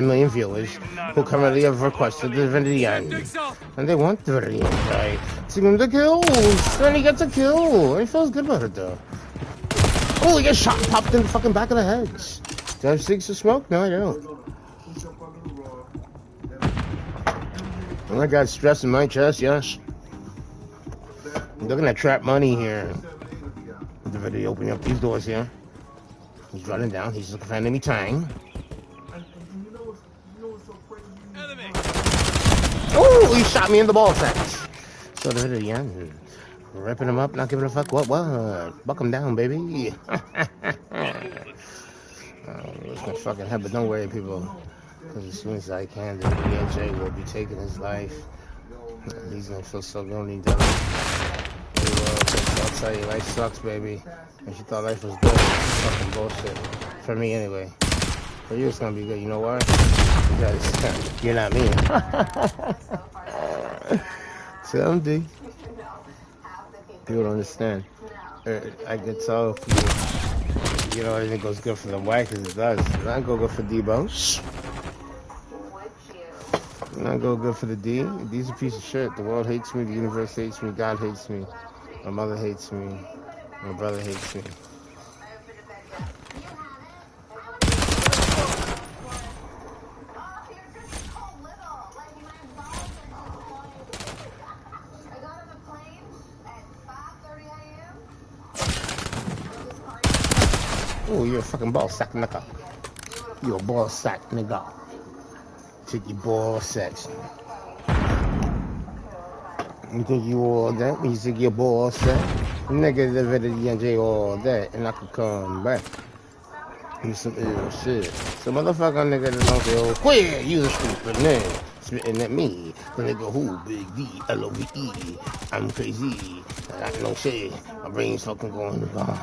million viewers who currently have requested the video, and they want the video guy. See him the kills, and he gets a kill. And he feels good about it though. Oh, he gets shot and popped in the fucking back of the head. Do I have sticks to smoke? No, I don't. Oh, I got stress in my chest. Yes. I'm looking at trap money here. The video opening up these doors here. He's running down. He's looking for enemy time. Oh, he shot me in the ball sack. So the video, yeah. Ripping him up, not giving a fuck. What? Buck him down, baby. It's gonna fucking happen. But don't worry, people. Because as soon as I can, the DJ will be taking his life. He's gonna feel so lonely, down. I'll tell you, life sucks, baby. And she thought life was good. Fucking bullshit. For me, anyway. For you, it's gonna be good. You know why? Because you're not me. Someday. People don't understand. I can tell if you know, everything goes good for the white because it does. Not go good for Debo. Not go good for the D. D's a piece of shit. The world hates me. The universe hates me. God hates me. My mother hates me. My brother hates me. Oh, you're a fucking ball sack nigga. You're a ball sack nigga. Take your ball sacks. You think you all that? You think your ball sack? Nigga, the NJ all that, and I could come back. You some ill shit. Some motherfucker nigga that don't feel queer. You the stupid nigga. Spitting at me. The nigga who? Big D, L-O-V-E. I'm crazy. I got no shit. My brain's fucking going gone.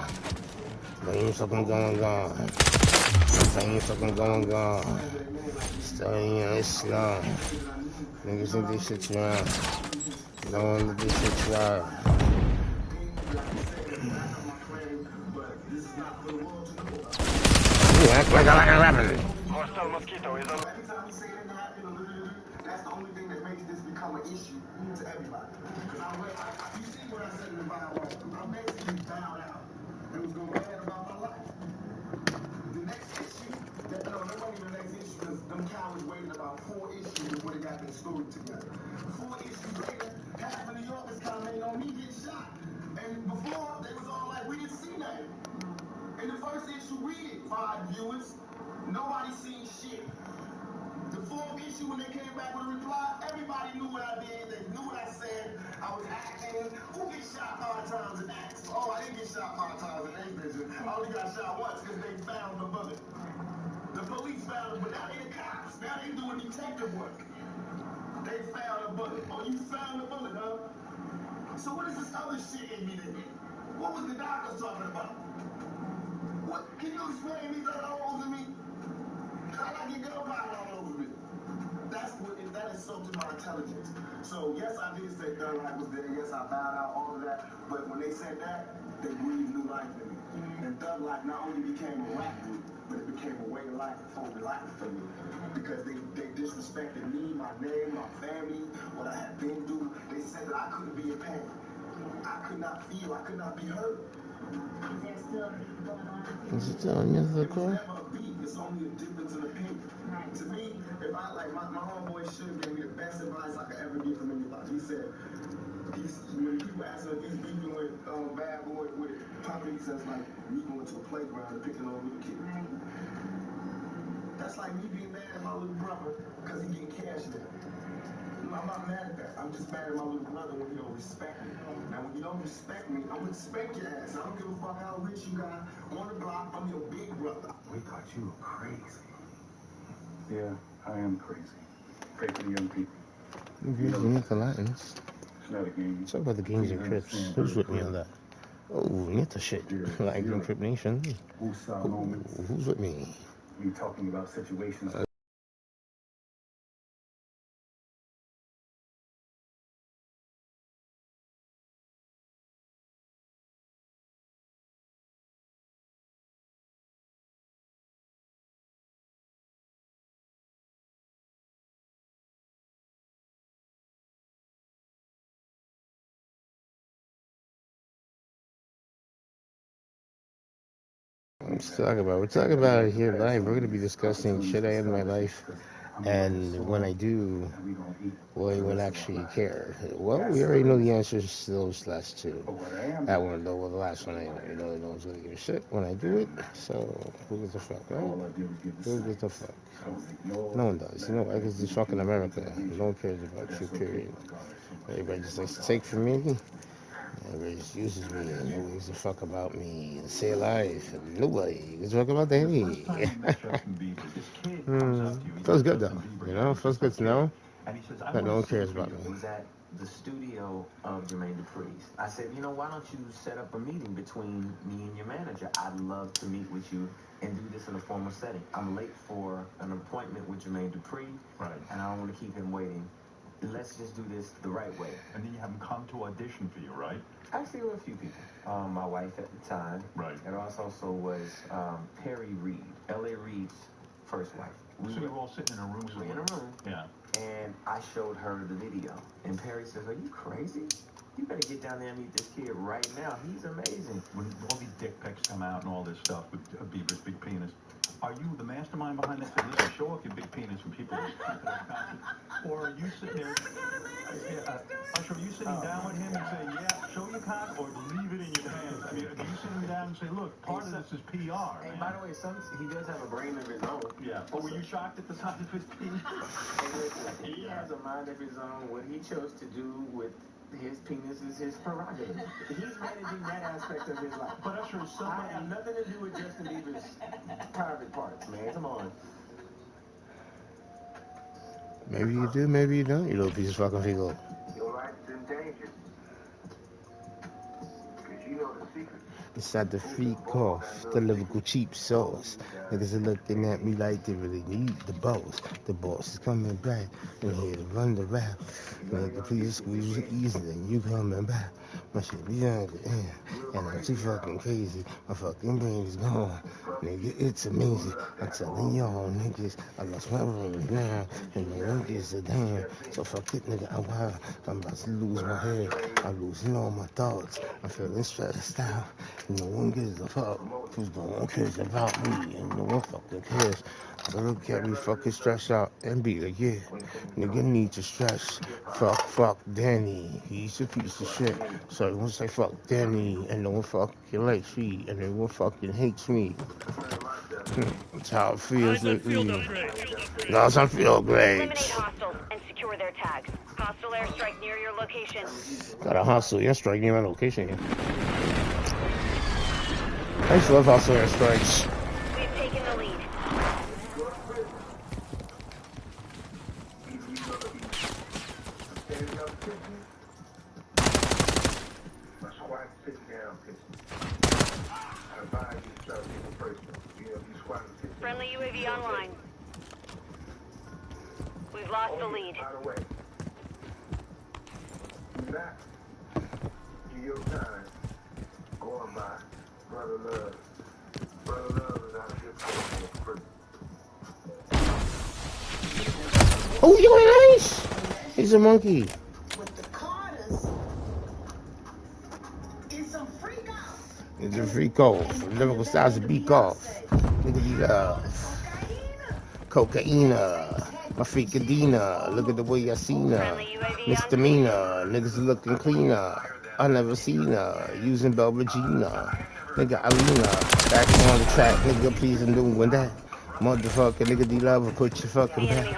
Brain's fucking going gone. Brain's fucking going gone. Studying on Islam. Niggas think this shit's wrong. Don't want to do shit's wrong. You act like I like a rapping. Hostile mosquito is on. Every time we say it in that, that's the only thing that makes this become an issue to everybody. Because you see what I said in the Bible, I basically bowed out. It was going bad about my life. The next issue, that wasn't even the next issue, because them cowards waited about 4 issues before they got their story together. 4 issues later, half of New York is commenting on me getting shot. And before, they was all like, we didn't see nothing. In the first issue, we did 5 viewers. Nobody seen shit. The 4th issue, when they came back with a reply, everybody knew what I did. They knew what I said. I was acting. Who gets shot 5 times in acts? Oh, I didn't get shot 5 times in acting. I only got shot once because they found the bullet. The police found it, but now they the cops. Now they doing detective work. They found a bullet. Oh, you found the bullet, huh? So what is this other shit in me then? What was the doctors talking about? What? Can you explain these other holes in me? How I get gunpowder all over me? That insulted my intelligence. So yes, I did say Thug Life was there. Yes, I bowed out, all of that. But when they said that, they breathed new life in me. And Thug Life not only became a rap group, but it became a way of life for life for me. Because they disrespected me, my name, my family, what I had been through. They said that I couldn't be in pain. I could not feel. I could not be heard. Is there still going on? Is it on your car? It's only a difference in opinion. Right. To me, if I like my homeboy should gave me the best advice I could ever get from anybody. He said, when people ask him if he's beefing with Bad Boy with Poppy, he says like me going to a playground and picking on little kids. Right. That's like me being mad at my little brother because he getting cash there. I'm not mad at that. I'm just mad at my little brother when he don't respect me. Now, when you don't respect me, I'm gonna respect your ass. I don't give a fuck how rich you got on the block. I'm your big brother. We thought you were crazy. Yeah, I am crazy. Pray for the young people. Unique Latins. It's not a game. Talk about the Gangs and Crips. Who's with me on that? Oh, get the shit. Like in Crip Nation. Who's with me? We talking about situations. Let's talk about. We're talking about here live. We're gonna be discussing should I end my life, and when I do, will anyone actually care? Well, we already know the answers to those last two. That one, though, well, the last one anyway. You know, no one's gonna give a shit when I do it. So who gives a fuck, right? Who gives a fuck? No one does. You know why? Because it's fucking America. No one cares about you. Period. Everybody just likes to take from me. Everybody just uses me, and nobody gives a fuck about me. Stay alive. Nobody gives a fuck about the hey. Feels good though, you know. Feels good to know that no one cares about me. Was at the studio of Jermaine Dupri's. I said, you know, why don't you set up a meeting between me and your manager? I'd love to meet with you and do this in a formal setting. I'm late for an appointment with Jermaine Dupri, Right. and I don't want to keep him waiting. Let's just do this the right way. And then you have him come to audition for you, right? Actually, there were a few people. My wife at the time. Right. And also was Perry Reed, L.A. Reid's first wife. So you were all sitting in a room We were in somewhere? a room. Yeah. And I showed her the video. And Perry says, are you crazy? You better get down there and meet this kid right now. He's amazing. When all these dick pics come out and all this stuff with Bieber's big penis, are you the mastermind behind that? Saying, listen, show off your big penis when people are conscious? Or are you sitting there, Usher, are you sitting down with him and saying, yeah, show your cock, or leave it in your pants? I mean, are you sitting down and say, look, part of this is PR, And man. by the way, he does have a brain of his own. Yeah. But were you shocked at the size of his penis? He has a mind of his own. What he chose to do with his penis is his prerogative. He's managing that aspect of his life. But Usher, I have nothing to do with Justin Bieber's private parts, man. Come on. Maybe you do, maybe you don't. You little piece of fucking people. Your life's in danger. Because you know the secret. Inside the freak off, the lyrical cheap sauce. Niggas are looking at me like they really need the boss. The boss is coming back and here to run the rap. Nigga, please squeeze it easy and you coming back. My shit be younger, yeah. And I'm too fucking crazy. My fucking brain is gone. Nigga, it's amazing. I'm telling y'all, niggas, I lost my brain now. And no one gives a damn. So fuck it, nigga, I'm wild. I'm about to lose my head. I'm losing all my thoughts. I'm feeling stressed out. No one gives a fuck, cause no one cares about me, and no one fucking cares. So look at me fucking stress out and be like, yeah, nigga need to stress. Fuck Danny, he's a piece of shit. So everyone say fuck Danny, and no one fucking likes me, and everyone fucking hates me. That's how it feels. No, it doesn't feel great. Eliminate hostiles and secure their tags. Hostile airstrike near your location. Got a hostile airstrike near my location here. I used to love hostile airstrikes. We've taken the lead. Friendly UAV online. We've lost the lead. By the way, do not give your time going by brother love. Brother love is not a good thing for prison. Oh, you're nice. He's a monkey. With the Carters, it's a freak off. It's a freak off. Lyrical styles of beak off. Nigga, you love cocaina. My freakadina. Look at the way I seen her. Misdemeanor. Niggas looking cleaner. I never seen her using Belvagina. Nigga, Alina. Back on the track. Nigga, please, I'm doing that. Motherfucker, nigga, D-Love will put your fucking back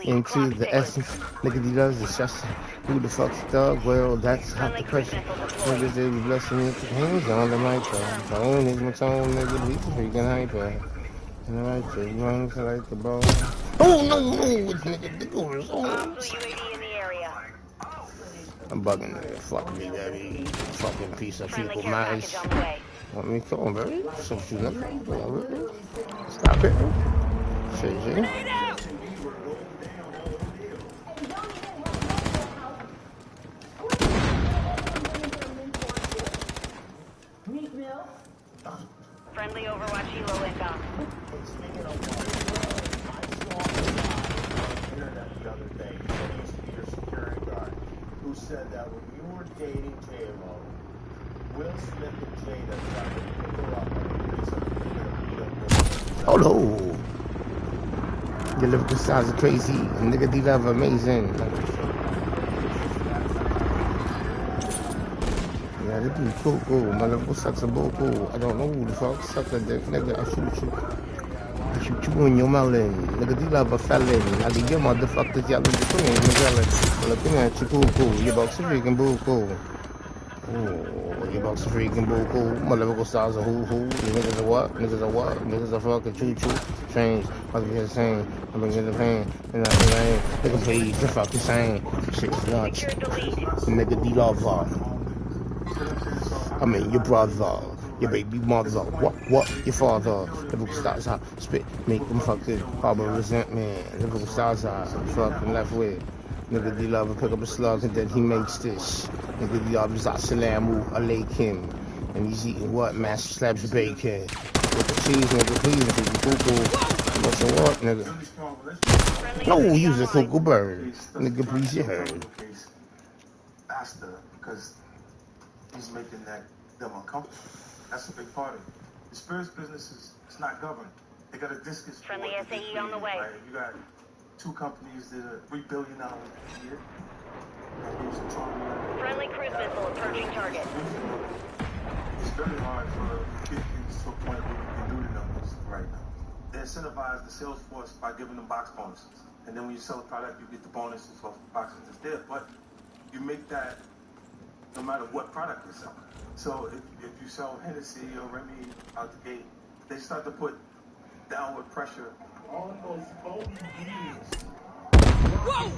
into the essence. Nigga, D-Love's the stress. Who the fuck's thug? Well, that's hot the pressure. Niggas, they be blessing me with the hands on the microphone. Is my tone, nigga, be freaking hyper. And I like the runs, I like the ball. Oh, no, it's nigga, the doors. Oh. UAV in the area. I'm bugging nigga. Fuck me, baby. Fucking piece of Friendly fecal care mice. package on the way. Want me to come on, baby? So you know. Stop it. Shit. Friendly Overwatch Helo inbound. Speaking of I saw on the internet the other day, he used to be your security guard, who said that when you were dating J-Lo, Will Smith and Jada tried to pick her up on the reason for Oh no. Your lyrical styles are crazy. Nigga, these are amazing. Yeah, this be cool. My lyrical styles are cool. I don't know who the fuck suck a dick. Nigga, I shoot you. I shoot you in your melon. Nigga, these love a felon. I leave your motherfuckers yelling the queen. Nigga, looking at you cool. Your box is freaking cool. Oh, your box is freaking cool. My lyrical styles are who. Niggas are what? Niggas are fucking choo. Change. Must be the same. I'm in the pain. And I'm in nigga, please, the fucking same. Shit's nuts. Nigga, the lover. I mean, your brother. Your baby mother, what, your father, Liverpool stars I spit, make them fucking harbor resentment, Liverpool stars I fucking left with, nigga D love pick up a slug and then he makes this, nigga D love is Assalamu alaikum, and he's eating what, master slabs of bacon, with the cheese, nigga please, nigga cuckoo, what's the what, nigga, no, use a cuckoo bird, nigga please you heard. Faster because he's making them uncomfortable. That's a big part of it. The spirits business is not governed. They got a discus. Friendly SAE on the way. Right? You got two companies that are $3 billion a year. Friendly cruise missile approaching target. It's very hard for kids to a point where you can do the numbers right now. They incentivize the sales force by giving them box bonuses. And then when you sell a product, you get the bonuses off the boxes that's there. But you make that no matter what product you're selling. So if you sell Hennessy or Remy out the gate, they start to put downward pressure on those phony deals. Whoa!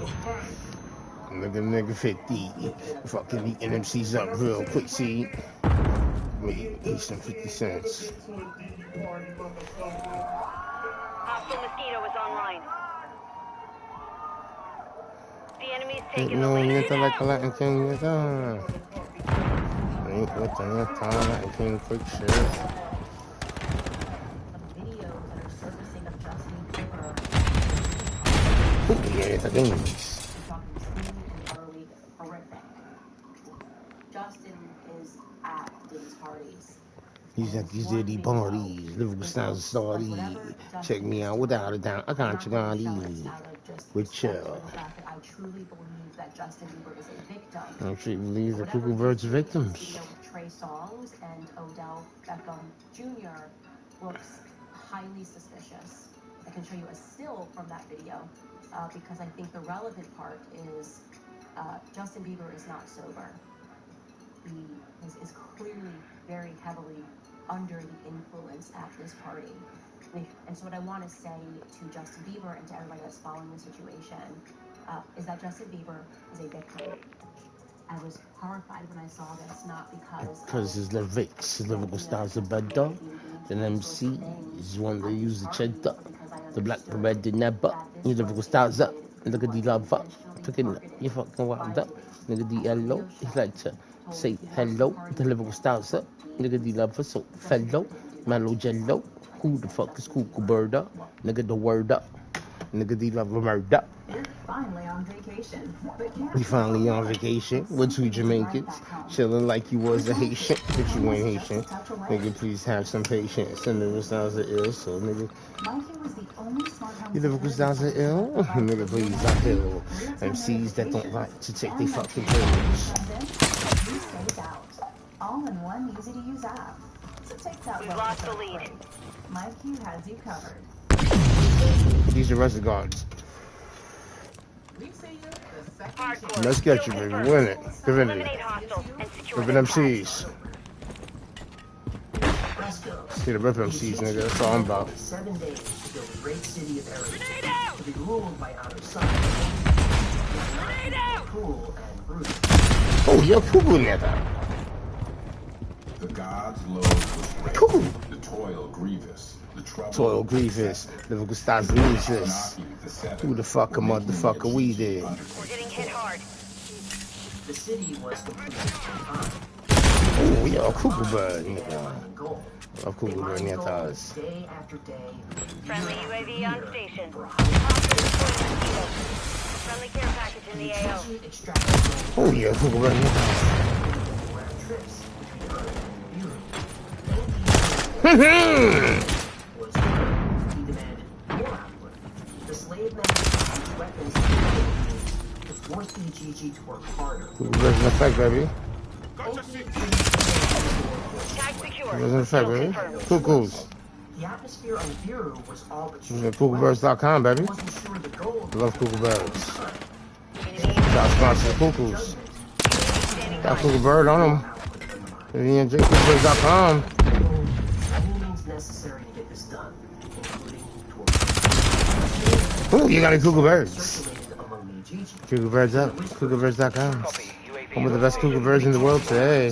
Nigga 50. Fucking eating MCs up real quick, see? Eat some 50 cents. Hostile mosquito is online. The enemy's taking the No, lead. you like a Latin King, ain't with the time, Latin King quick shit. Ooh, yeah, the things. Justin is at these parties. He's at these dirty parties, Liverpool styles of starty. Check me out without a doubt. I got you on these. With chill. I truly believe that Justin Bieber is a victim. I truly believe the Cuckoo Birds are victims. Trey Songz and Odell Beckham Jr. looks highly suspicious. I can show you a still from that video because I think the relevant part is Justin Bieber is not sober. He is clearly very heavily under the influence at this party. And so what I want to say to Justin Bieber and to everybody that's following the situation is that Justin Bieber is a victim. I was horrified when I saw this, not because his lyrics, his lyrical styles are better than MCs when they use the cheddar. The black bread in that butt. Your lyrical styles up. Look at the love up. Picking up. You fucking wild up. Look at the yellow. He like to say hello. The lyrical styles up. Look at the love so fellow. Mellow jello. Who the fuck is Cuckoo Bird up? Look at the word up. Nigga, the love murder. You're finally on vacation. We finally on vacation with two Jamaicans, chilling like you was a Haitian, but you ain't Haitian. Nigga, please have some patience. And the styles are ill, so nigga. You lyrical styles are ill? Nigga, please, I feel MCs that don't like to take their fucking pills. All in one easy to use app. So take that. We've lost the lead. My Q has you covered. These are rest guards. Hardcore. Let's get you, baby. Win it. Divinity. Eliminate hostiles and secure Rip their MCs. See the rip MCs, nigga. That's all I'm about. 7 days to build a great city of Arizona. To be ruled by outer sun. Cool and brutal. Oh, you're cool, nigga. The gods' load was great. Cool. The toil grievous. The trouble. Toil grievous. Lyrical styles religious. Who the fuck a motherfucker we did? We're getting hit hard. The city was completely behind. Oh, yeah, Cuckoo Bird, nigga. Love Cuckoo Bird, nigga. Day after day. Friendly UAV on station. Friendly care package in the AO. Oh, yeah, Cuckoo Bird, nigga. manufactured weapons and technologies to force the GG to work harder. There's an effect, baby. Tag secure. There's an effect, baby. Cuckoos. The atmosphere on Viru was all but CuckooBirds.com, baby. wasn't sure the goal. Love Cuckoo Birds. Shop sponsor Cuckoos. Got Cuckoo Bird on them. CookooBirds.com. Any means necessary to get this done, including torture. Ooh, you got a Cuckoo Birds. Circulated among the GG. Cuckoo Birds up. CookooBirds.com. One of the best Cuckoo Birds in the world today.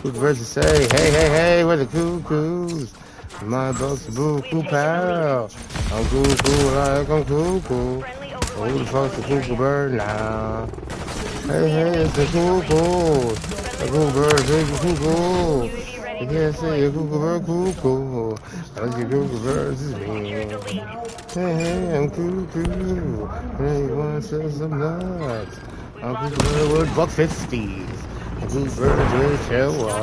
Cuckoo Birds to say, hey, hey, hey, we're the Cuckoos. My buck's a cuckoo pal. I'm cuckoo like I'm cuckoo. Who the fuck's the Cuckoo Bird now? Hey, hey, it's the cuckoo. The Cuckoo Bird, big cuckoo. You can't say a Cuckoo Bird cuckoo. I see Cuckoo Birds is me. Hey, hey, I'm cuckoo. Hey, you wanna sell some nuts? I'm Cuckoo Bird with $1.50s. Cuckoo Bird with Chewa.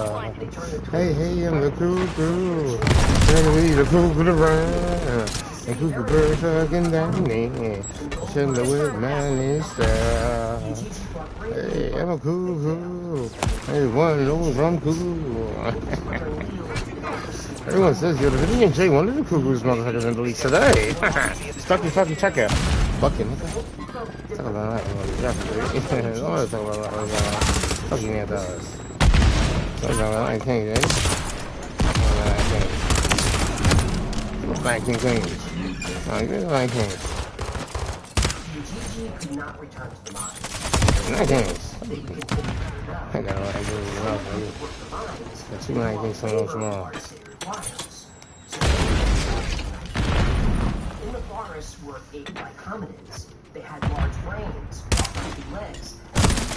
Hey, hey, I'm the cuckoo. Hey, we the cuckoo around. The Cuckoo Bird fucking down there. Chillin' with my style. Hey, I'm a cuckoo. Everyone knows I'm cool. Everyone says you're the Litty and Jay, one of the cuckoos motherfuckers in the league today. Stuck your fucking checker. Fucking nigga. Talk about that. I don't want to talk about that. Fucking yeah, does. Talk about that. I can't, eh? Black King Queens. Oh, you really like Kings. The GG could not return to the mine. Not Kings. They continued to I got like this. work the mines. Got too many things so small. In the forests were aped like hominids. They had large brains, walking legs.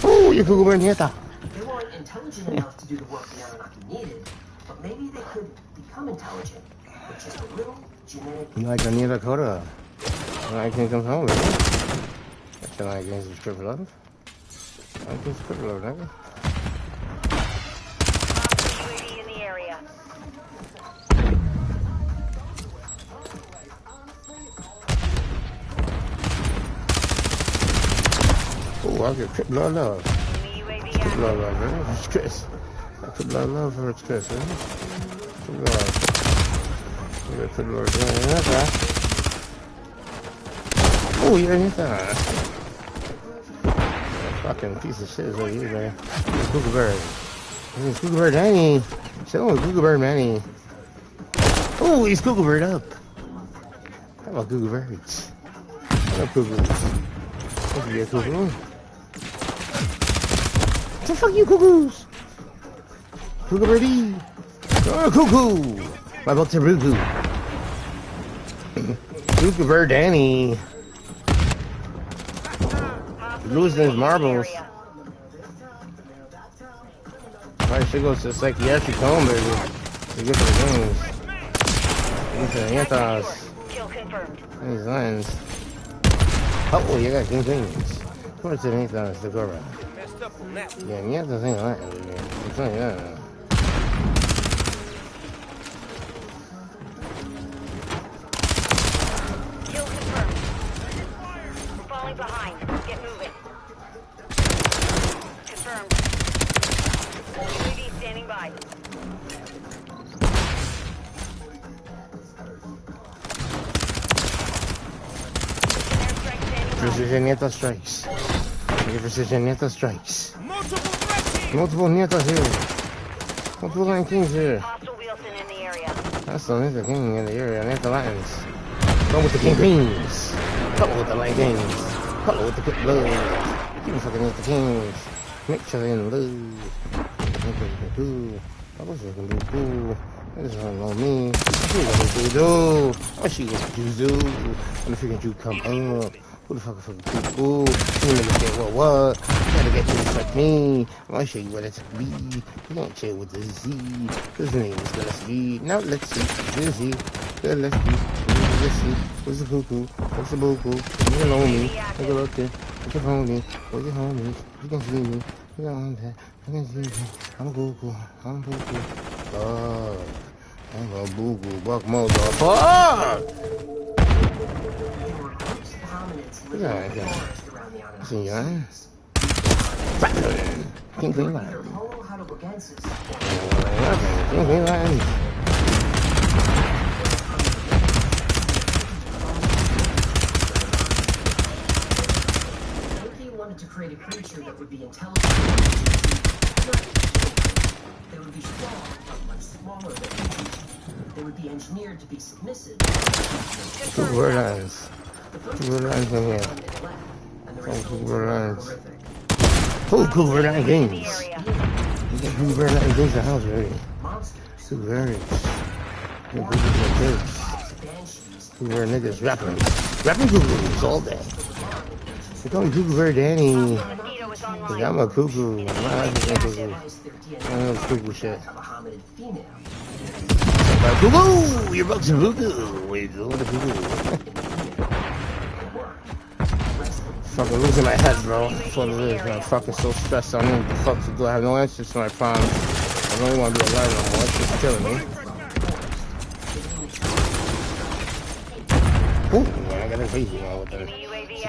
Ooh, you Cuckoo Bird nieta. They weren't intelligent enough to do the work the Anunnaki needed, but maybe they could become intelligent with just a little genetic. You like the nieta Coda? I can't come home, baby. That's like against the strip love. I can strip love, nigga. UAV in the area. Oh, I get trip love. Enemy UAV Trip active. love, man. It's Chris. I trip love for it's Chris, man. Trip love. You got trip love, yeah. Oh, you're in that. Fucking piece of shit is over here, man. Cuckoo Bird. It's Cuckoo Bird Danny. Show him Cuckoo Bird Manny. Oh, he's Cuckoo Bird up. How about Cuckoo Birds? How about Cuckoos? What you get, Cuckoo? What the fuck you Cuckoos? Cuckoo Birdie. Oh, Cuckoo. My boat's a Rugu. Cuckoo Bird Danny. Losing his marbles. Alright, she goes to psychiatric home, baby. To get the things. Get the anthos. Kill confirmed. These lines. Oh, you got King Queens. Where's the anthos to go around? Yeah, you have to think of that, baby. I'm telling you that. Kill confirmed. We're falling behind. Get moving. Confirmed. UAV standing by. Airstrike standing by. Precision Nieta strikes. Get Precision Nieta strikes. Multiple Nietas here. Multiple Line Kings here. Hostile Wilson in the area. That's the Nieta King in the area. Nieta Lions. Come with the King Queens. Come with the Line Kings. Come with the Quick Blood. You fucking Nieta Kings. Make sure they didn't lose. I wish I can do cool. This is on me. What you do? What you gonna do? When the freaking you come up? Who the fuck is fucking cool? You niggas say what? You gotta get things like me. I'm gonna show you what it's be. You can't chill with the Z. His name is gonna see. Now let's see. This Z. Good, let's see. Let's see. What's the cuckoo? What's the boo boo? You know me. Take a look there. Look at homie. Look at homie. You can see me. You can that. You can see me. I'm cuckoo. I'm cuckoo. Fuck. I'm a boo boo. Buck motherfucker. There were groups of hominids live in the forest around the See Anunnaki ya. seas. King Queen Either Land. Homo heidelbergensis King Queen Land. Loki wanted to create a creature that would be intelligent. They would be strong, but much smaller than humans. They would be engineered to be submissive. Google Lens. Google Lens in here. Google Lens. Oh, Google Lens games. You get Google Lens games in the house already. Google Lens. Google Lens. Google niggas rapping. Rapping Googles all day. They call me Google Danny. Cause I'm a cuckoo. My life is a cuckoo. I know cuckoo shit. Cuckoo! You're about to cuckoo! Wait, what a cuckoo. Fucking losing my head, bro. That's what it is, man. I'm fucking so stressed. I don't know what the fuck to do. I have no answers to my problems. I don't even want to be alive no more. It's just killing me. Ooh, man, I got a crazy one with them.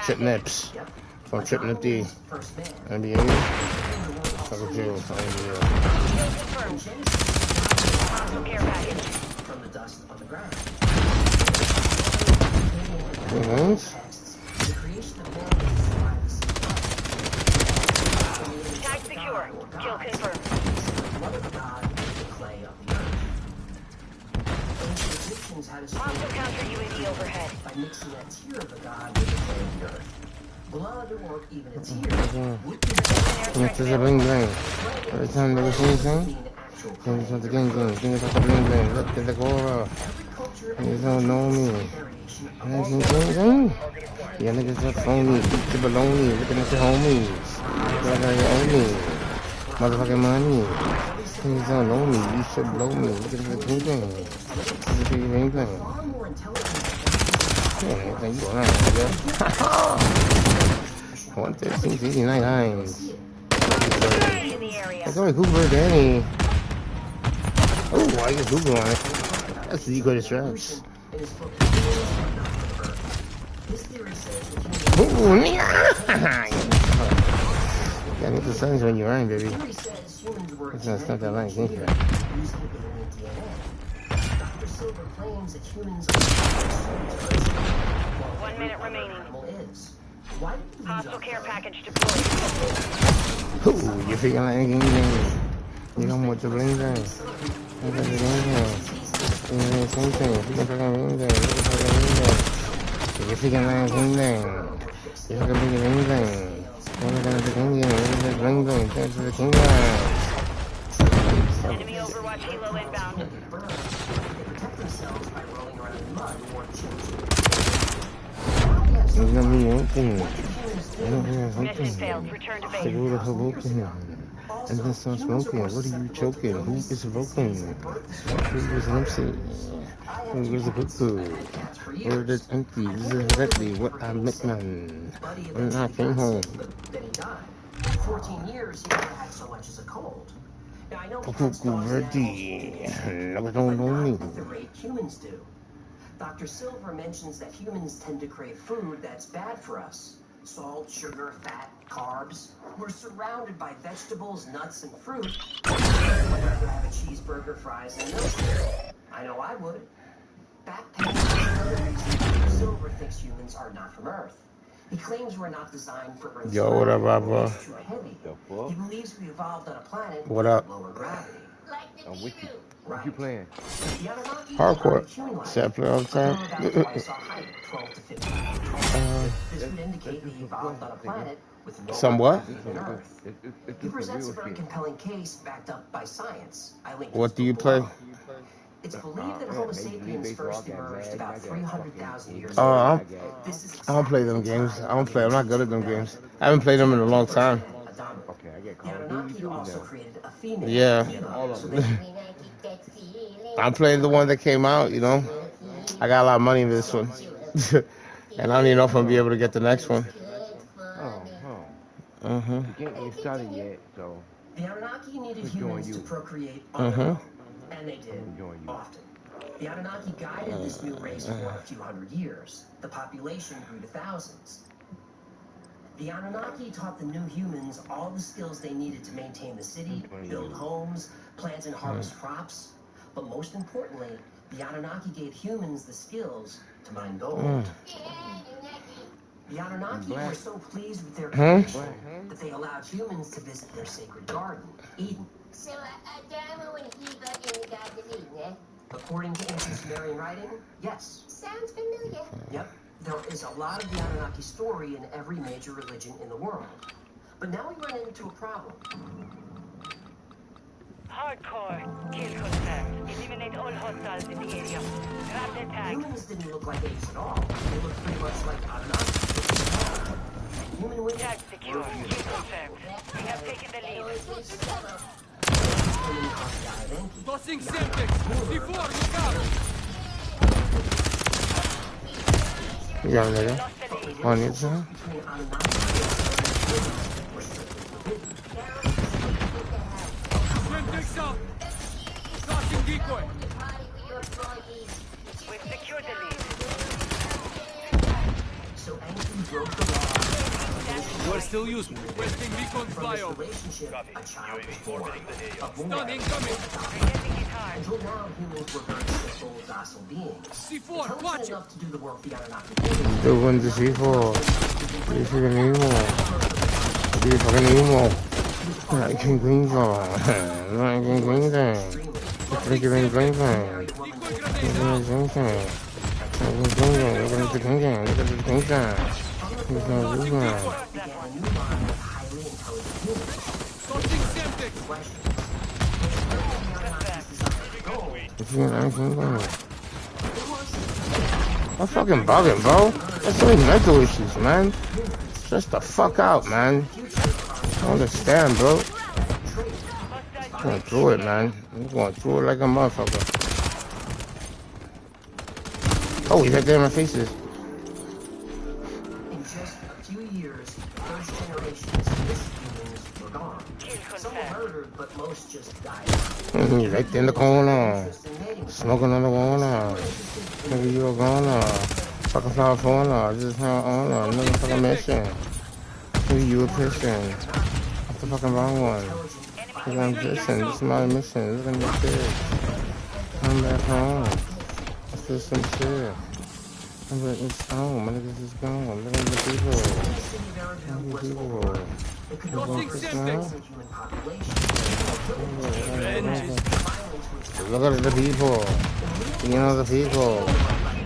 Trip Nips. From Trip Nifty. NBA. Fucking Jew. NBA. From the dust on the ground. Tag secure. Kill confirmed. One of the gods is the clay of the earth. Ancient Egyptians had a Hostile counter UAV overhead. by mixing a tear of the god with the clay of the earth. Blood or even a tear would be This is a bling bling. Every time they was anything, things with the gang gang. Things like a bling bling. Look at the Gora. You don't know me. Anything gang gang? Yeah, niggas are phony. Eat the baloney. Looking at your homies. Like how you owe me. Motherfucking money. Things don't know me. You should blow me. Look at the gang gang. Look at the bling bling. Yeah, anything you want, nigga. 113, 89 times. That's only Google Danny. Oh, I get Google on it. That's the eco distracts. Ooh, yeah, get the sun's when you're running, baby. It's not that long, think you? Dr. Silver claims that humans are 1 minute remaining. Why did you Hostile care package deployed. Ooh, you feeling like anything? You got more to bling bling. You got the bling bling. Same thing. You can fucking bling bling. You feeling like anything? You fucking bling bling. You're gonna be bling bling. You're gonna bling bling. Thanks for the kingdom. Enemy Overwatch helo inbound. They protect themselves by rolling around in mud or You're gonna be anything. Mission failed. Return to base. And then start smoking. What are you choking? Who is voting? Who is MC? Who is a cuckoo? Where is empty? This is exactly what I meant, man. When I came home. Then he died. For 14 years, he never had so much as a cold. Now, I know Cuckoo ready. Never don't know me. at the rate humans do. Dr. Silver mentions that humans tend to crave food that's bad for us. Salt, sugar, fat, carbs. We're surrounded by vegetables, nuts, and fruit. I'd rather have a cheeseburger, fries, and milk. I know I would. Backpacking is another reason Dr. Silver thinks humans are not from Earth. He claims we're not designed for Earth's Yo, what up, bro? It's too heavy. He believes we evolved on a planet What up? with lower gravity. I'm with you. Right. What you playing? The Anunnaki Hardcore. are human-like. See, I play all the time. That's why I saw height 12 to 15 feet tall. This would indicate we evolved on a planet with no Somewhat. than Earth. He presents a very compelling case backed up by science. I linked What his do you book play? below. It's believed that Homo sapiens first emerged about 300,000 years Oh, ago. This is I don't play them games. I don't play. I'm not good at them games. I haven't played them in a long time. Okay, I get The Call of Duty Anunnaki too also now. created a female. Yeah. So they I'm playing the one that came out, you know. I got a lot of money in this one. And I don't even know if I'm going to be able to get the next one. You can't get started yet, so The Anunnaki needed Who's doing humans to you? procreate on their own, and they did often. The Anunnaki guided this new race for a few hundred years. The population grew to thousands. The Anunnaki taught the new humans all the skills they needed to maintain the city, build homes, plant and harvest crops. But most importantly, the Anunnaki gave humans the skills to mine gold. The Anunnaki were so pleased with their creation that they allowed humans to visit their sacred garden, Eden. So, Adam and Eva in the Garden of Eden, eh? According to ancient Sumerian writing, yes. Sounds familiar. Yep, there is a lot of the Anunnaki story in every major religion in the world. But now we run into a problem. Hardcore. Kill confirmed. Eliminate all hostiles in the area. Grab their tags. Humans didn't look like apes at all. They looked pretty much like Anunnaki. Human women Tag secure. Kill confirmed. We have taken the lead. Tossing Semtex! C4, look out! Yeah, nigga. On it, son. Semtex out! Tossing decoy! We've secured the lead. So Anki broke the law. We're still using Westing recon From this flyover. relationship, a child was born. A boy. Stun incoming! Until now, humans were very simple, docile beings. C4, watch it! Enough to do the work the Anunnaki did. Doing the C4. You fucking evil. You fucking evil. Like King Green Zone. Like King Green Zone. Like King Green Zone. Like King Green Zone. Look at the King Zone. Look at the King Zone. He's not losing. Began a new line of highly intelligent humans. Tossing Semtex! I'm fucking bugging, bro. That's so many mental issues, man. Stress the fuck out, man. I understand, bro. I'm going through it, man. I'm going through it like a motherfucker. Oh, he's right there in my faces. In just a few years, first generations of humans were gone. Some were murdered, but most just died. He's right there in the corner. Smoking on the corner. Nigga, you a goner. Fucking flower corner. Just how honor. Nigga, fucking mission. Nigga, you a Christian. That's the fucking wrong one. Nigga, I'm dissing. This is my mission. Look at this shit. Come back home. Let's do some shit. I'm like, it's home. My niggas is gone. Look at the people. Look at the people. Tossing Semtex! Look at the people. You know the people.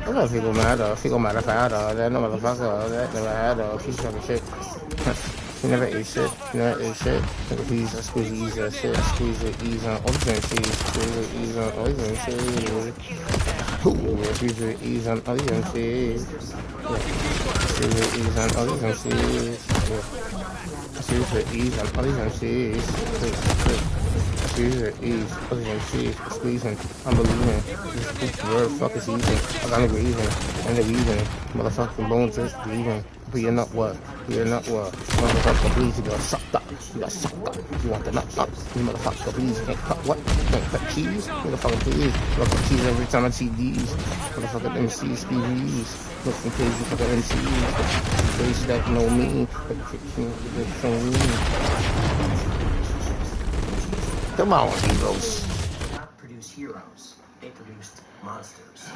Look at the people matter. People matter fatter. That no motherfucker. That never had a piece of shit. She never ate shit. She never ate shit. Look at these. I squeeze the ease that shit. I squeeze the ease on ocean cheese. Squeeze the ease on ocean cheese. Ooh, squeeze the ease on ocean cheese. Squeeze the ease on ocean cheese. Squeeze the ease on ocean cheese. Squeeze the ease, ocean cheese. Squeezing. I'm believing. This word fuck is easing. I gotta breathing. And the reason. Motherfucking bones just breathing. But you're not what? You're not what? Motherfucker, please, you got sucked up. You got sucked up. You want the nut up. You motherfucker, please, you can't cut what? You can't cut cheese? Motherfucker, please. Motherfucker, cheese every time I see these. Motherfucker, MCs, PVs. Looking crazy fucking MCs. Crazy that know me. Come on, heroes. Did not produce heroes. They produced monsters.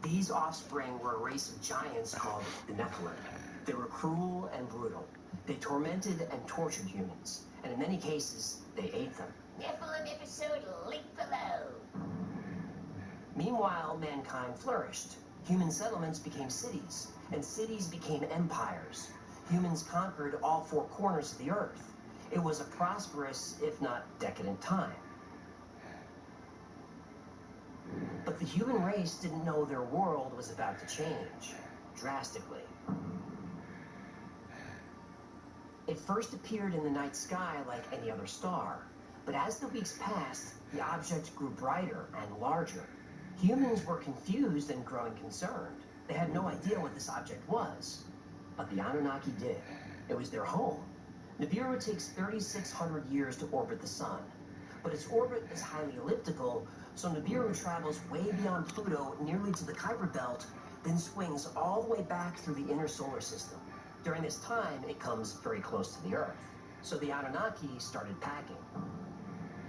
These offspring were a race of giants called the Nephilim. They were cruel and brutal. They tormented and tortured humans, and in many cases, they ate them. Nephilim episode link below. Meanwhile, mankind flourished. Human settlements became cities, and cities became empires. Humans conquered all four corners of the earth. It was a prosperous, if not decadent, time. But the human race didn't know their world was about to change, drastically. It first appeared in the night sky like any other star, but as the weeks passed, the object grew brighter and larger. Humans were confused and growing concerned. They had no idea what this object was, but the Anunnaki did. It was their home. Nibiru takes 3,600 years to orbit the sun, but its orbit is highly elliptical, so Nibiru travels way beyond Pluto, nearly to the Kuiper Belt, then swings all the way back through the inner solar system. During this time, it comes very close to the Earth, so the Anunnaki started packing.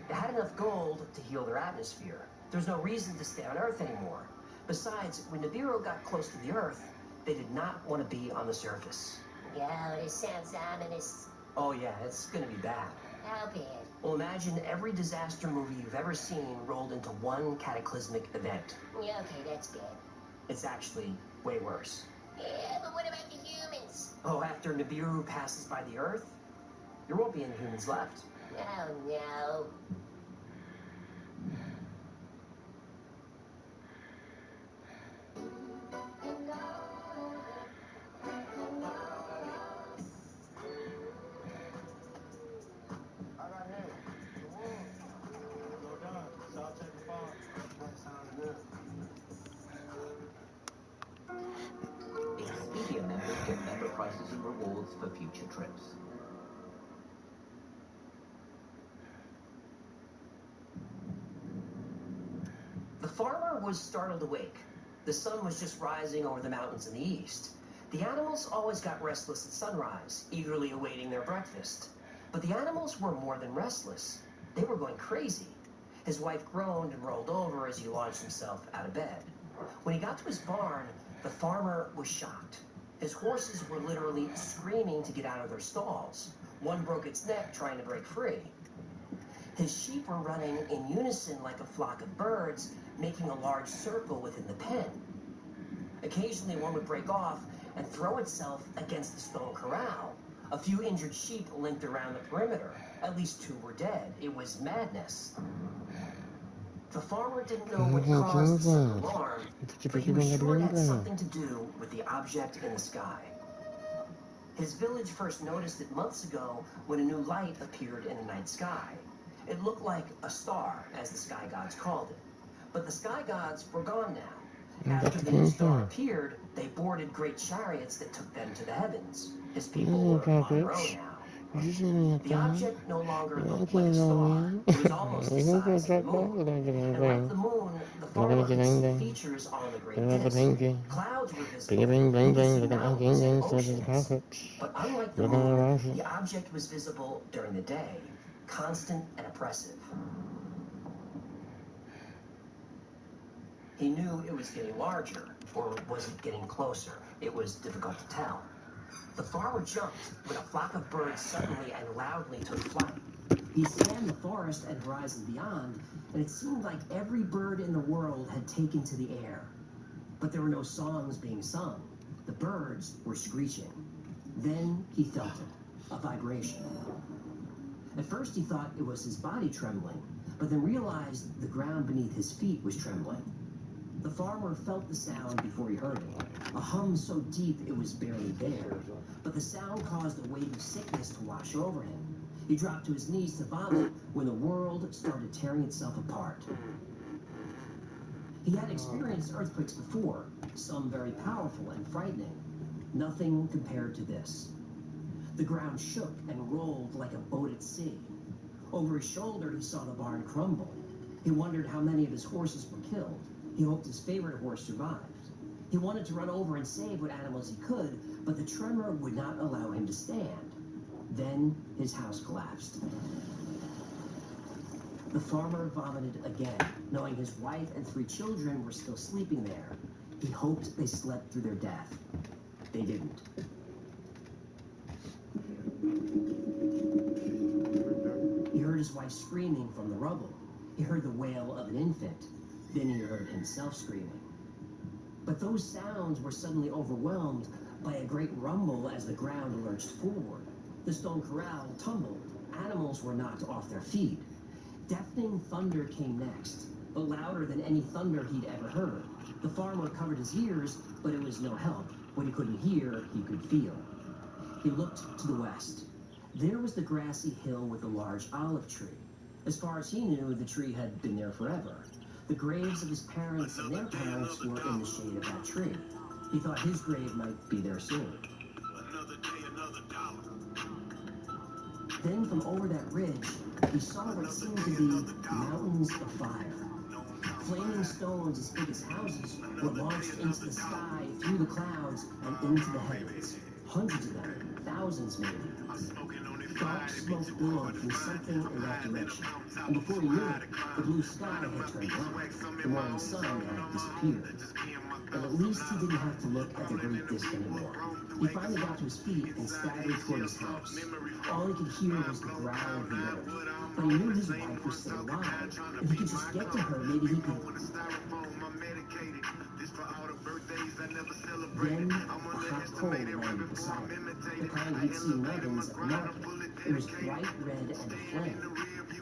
They had enough gold to heal their atmosphere. There's no reason to stay on Earth anymore. Besides, when Nibiru got close to the Earth, they did not want to be on the surface. Oh, this sounds ominous. Oh yeah, it's gonna be bad. How bad? Well, imagine every disaster movie you've ever seen rolled into one cataclysmic event. Yeah, okay, that's bad. It's actually way worse. Yeah, but what about the humans? Oh, after Nibiru passes by the Earth, there won't be any humans left. Oh, no. Expedia members get better prices and rewards for future trips. The farmer was startled awake. The sun was just rising over the mountains in the east. The animals always got restless at sunrise, eagerly awaiting their breakfast. But the animals were more than restless. They were going crazy. His wife groaned and rolled over as he launched himself out of bed. When he got to his barn, the farmer was shocked. His horses were literally screaming to get out of their stalls. One broke its neck trying to break free. His sheep were running in unison like a flock of birds, making a large circle within the pen. Occasionally one would break off and throw itself against the stone corral. A few injured sheep limped around the perimeter. At least 2 were dead. It was madness. The farmer didn't know what caused the sudden alarm, but he was sure it had something to do with the object in the sky. His village first noticed it months ago when a new light appeared in the night sky. It looked like a star, as the sky gods called it. But the sky gods were gone now. After the new star appeared, they boarded great chariots that took them to the heavens. His people were on their own now. The object no longer looked like a star. It was almost the size of the moon. And like the moon, the farmer could see features on the great disk. Clouds were visible. He could see mountains and oceans. But unlike the moon, the object was visible during the day, constant and oppressive. He knew it was getting larger, or was it getting closer? It was difficult to tell. The farmer jumped when a flock of birds suddenly and loudly took flight. He scanned the forest and horizon beyond, and it seemed like every bird in the world had taken to the air. But there were no songs being sung. The birds were screeching. Then he felt it, a vibration. At first he thought it was his body trembling, but then realized the ground beneath his feet was trembling. The farmer felt the sound before he heard it, a hum so deep it was barely there, but the sound caused a wave of sickness to wash over him. He dropped to his knees to vomit when the world started tearing itself apart. He had experienced earthquakes before, some very powerful and frightening. Nothing compared to this. The ground shook and rolled like a boat at sea. Over his shoulder, he saw the barn crumble. He wondered how many of his horses were killed. He hoped his favorite horse survived. He wanted to run over and save what animals he could, but the tremor would not allow him to stand. Then his house collapsed. The farmer vomited again, knowing his wife and 3 children were still sleeping there. He hoped they slept through their death. They didn't. He heard his wife screaming from the rubble. He heard the wail of an infant. Then he heard himself screaming. But those sounds were suddenly overwhelmed by a great rumble as the ground lurched forward. The stone corral tumbled. Animals were knocked off their feet. Deafening thunder came next, but louder than any thunder he'd ever heard. The farmer covered his ears, but it was no help. What he couldn't hear, he could feel. He looked to the west. There was the grassy hill with the large olive tree. As far as he knew, the tree had been there forever. The graves of his parents and their parents were in the shade of that tree. He thought his grave might be there soon. Another day, another dollar. Then from over that ridge, he saw what seemed to be mountains of fire. Flaming stones as big as houses were launched into the sky, through the clouds, and into the heavens. Hundreds of them, thousands maybe. Dark smoke billowed from something in that direction, and before he knew it, the blue sky had turned black. The morning sun had disappeared. And at least he didn't have to look at the great disc anymore. He finally got to his feet and staggered toward his house. All he could hear was the growl of the earth. But he knew his wife was still alive. If he could just get to her, maybe he could... Then, a hot coal landed beside him. The kind he'd seen Evans at the market. It was bright red and aflame.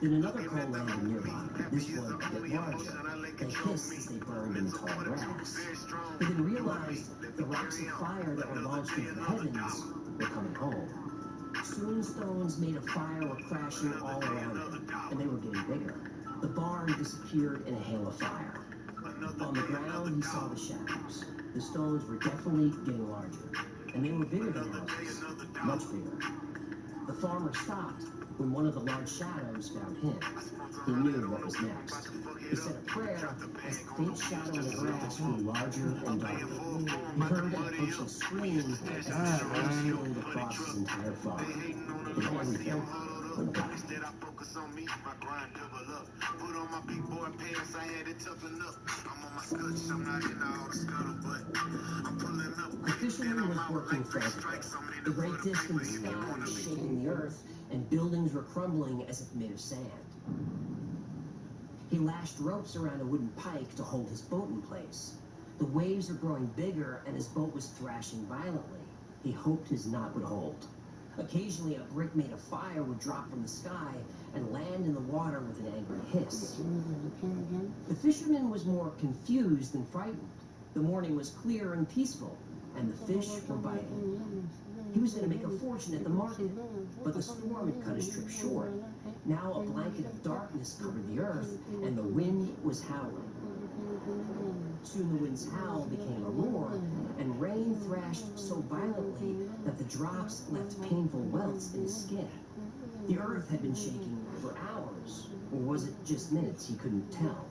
Then another coal landed nearby, this one a bit larger. They hissed as they burned in the tall grass. They then realized the rocks of fire that were launched into the heavens were coming home. Soon stones made of fire were crashing all around him, and they were getting bigger. The barn disappeared in a hail of fire. On the ground, he saw the shadows. The stones were definitely getting larger, and they were bigger than houses, much bigger. The farmer stopped when one of the large shadows found him. He knew what was next. He said a prayer as the faint shadow in the grass grew larger and darker. He heard an approaching scream as the shadows filled across his entire farm. And everything went black. The fisherman was working frantically. The great disc in the sky was shaking the earth, and buildings were crumbling as if made of sand. He lashed ropes around a wooden pike to hold his boat in place. The waves were growing bigger, and his boat was thrashing violently. He hoped his knot would hold. Occasionally, a brick made of fire would drop from the sky and land in the water with an angry hiss. The fisherman was more confused than frightened. The morning was clear and peaceful, and the fish were biting. He was going to make a fortune at the market, but the storm had cut his trip short. Now a blanket of darkness covered the earth, and the wind was howling. Soon the wind's howl became a roar, and rain thrashed so violently that the drops left painful welts in his skin. The earth had been shaking for hours, or was it just minutes? He couldn't tell.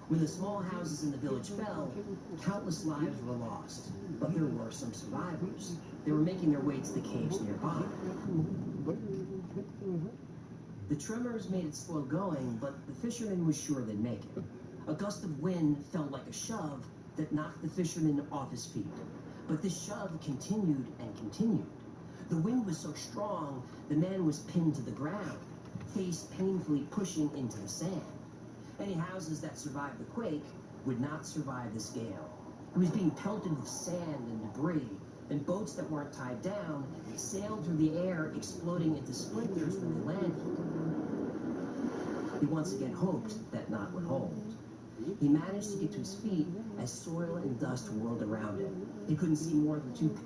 When the small houses in the village fell, countless lives were lost, but there were some survivors. They were making their way to the caves nearby. The tremors made it slow going, but the fisherman was sure they'd make it. A gust of wind felt like a shove that knocked the fisherman off his feet. But this shove continued and continued. The wind was so strong, the man was pinned to the ground, face painfully pushing into the sand. Any houses that survived the quake would not survive this gale. He was being pelted with sand and debris, and boats that weren't tied down sailed through the air, exploding into splinters when they landed. He once again hoped that knot would hold. He managed to get to his feet as soil and dust whirled around him. He couldn't see more than two...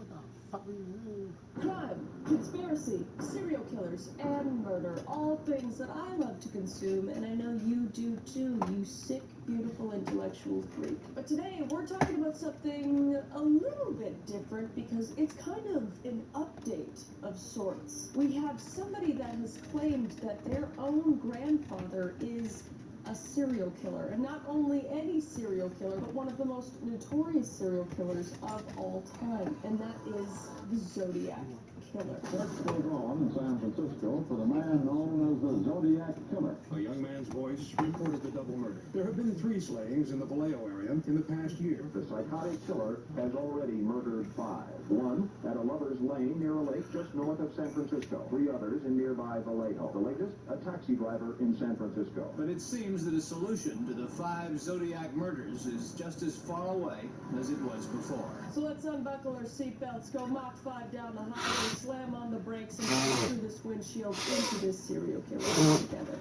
Crime, conspiracy, serial killers, and murder. All things that I love to consume, and I know you do too, you sick, beautiful, intellectual freak. But today, we're talking about something a little bit different because it's kind of an update of sorts. We have somebody that has claimed that their own grandfather is a serial killer, and not only any serial killer, but one of the most notorious serial killers of all time, and that is the Zodiac Killer. Search goes on in San Francisco for the man known as the Zodiac Killer. A young man's voice reported the double murder. There have been 3 slayings in the Vallejo area in the past year. The psychotic killer has already murdered 5. One at a lover's lane near a lake just north of San Francisco. 3 others in nearby Vallejo. The latest, a taxi driver in San Francisco. But it seems that a solution to the 5 Zodiac murders is just as far away as it was before. So let's unbuckle our seatbelts, go Mach 5 down the highway, slam on the brakes, and go through this windshield into this serial killer together.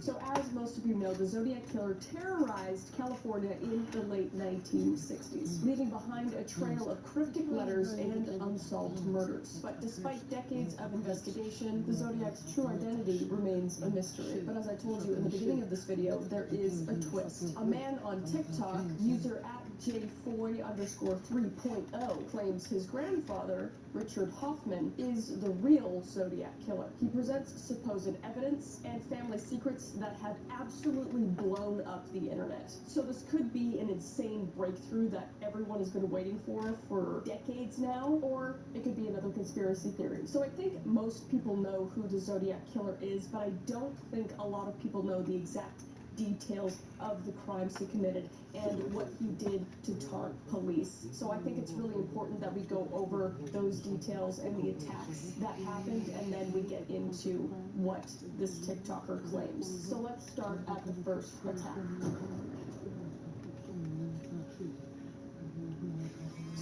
So as most of you know, the Zodiac Killer terrorized California in the late 1960s, leaving behind a trail of cryptic letters and unsolved murders. But despite decades of investigation, the Zodiac's true identity remains a mystery. But as I told you in the beginning of this video, there is a twist. A man on TikTok, user J4_3.0 claims his grandfather, Richard Hoffman, is the real Zodiac killer. He presents supposed evidence and family secrets that have absolutely blown up the internet. So this could be an insane breakthrough that everyone has been waiting for decades now, or it could be another conspiracy theory. So I think most people know who the Zodiac killer is, but I don't think a lot of people know the exact details of the crimes he committed and what he did to taunt police. So I think it's really important that we go over those details and the attacks that happened, and then we get into what this TikToker claims. So let's start at the first attack.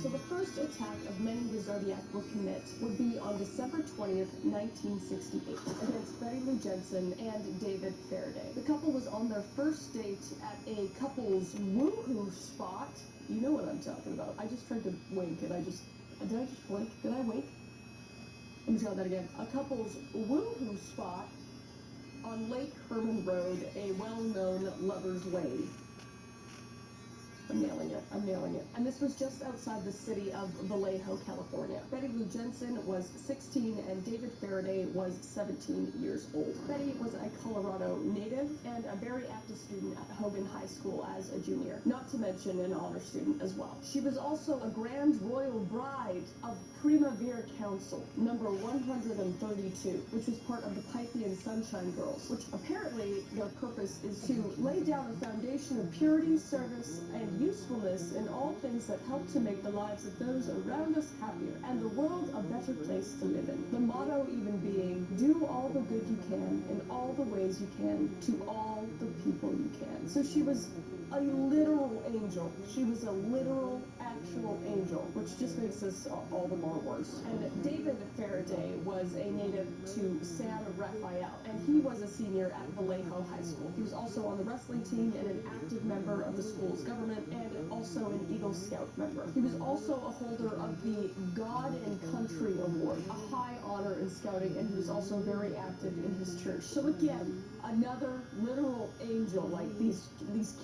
So the first attack of many the Zodiac will commit would be on December 20th, 1968, against Betty Lou Jensen and David Faraday. The couple was on their first date at a couple's woohoo spot. You know what I'm talking about. I just tried to wink and did I just blink? Did I wink? Let me try that again. A couple's woohoo spot on Lake Herman Road, a well-known lover's lane. I'm nailing it. I'm nailing it. And this was just outside the city of Vallejo, California. Betty Lou Jensen was 16 and David Faraday was 17 years old. Betty was a Colorado native and a very active student at Hogan High School as a junior, not to mention an honor student as well. She was also a Grand Royal Bride of Primavera Council, number 132, which was part of the Pipey and Sunshine Girls, which apparently their purpose is to lay down a foundation of purity, service, and usefulness in all things that help to make the lives of those around us happier and the world a better place to live in. The motto even being, do all the good you can in all the ways you can to all the people you can. So she was a literal angel. She was a literal, actual angel, which just makes this all the more worse. And David Faraday was a native to San Rafael, and he was a senior at Vallejo High School. He was also on the wrestling team and an active member of the school's government, and also an Eagle Scout member. He was also a holder of the God and Country Award, a high honor in scouting, and he was also very active in his church. So again, another literal angel. Like, these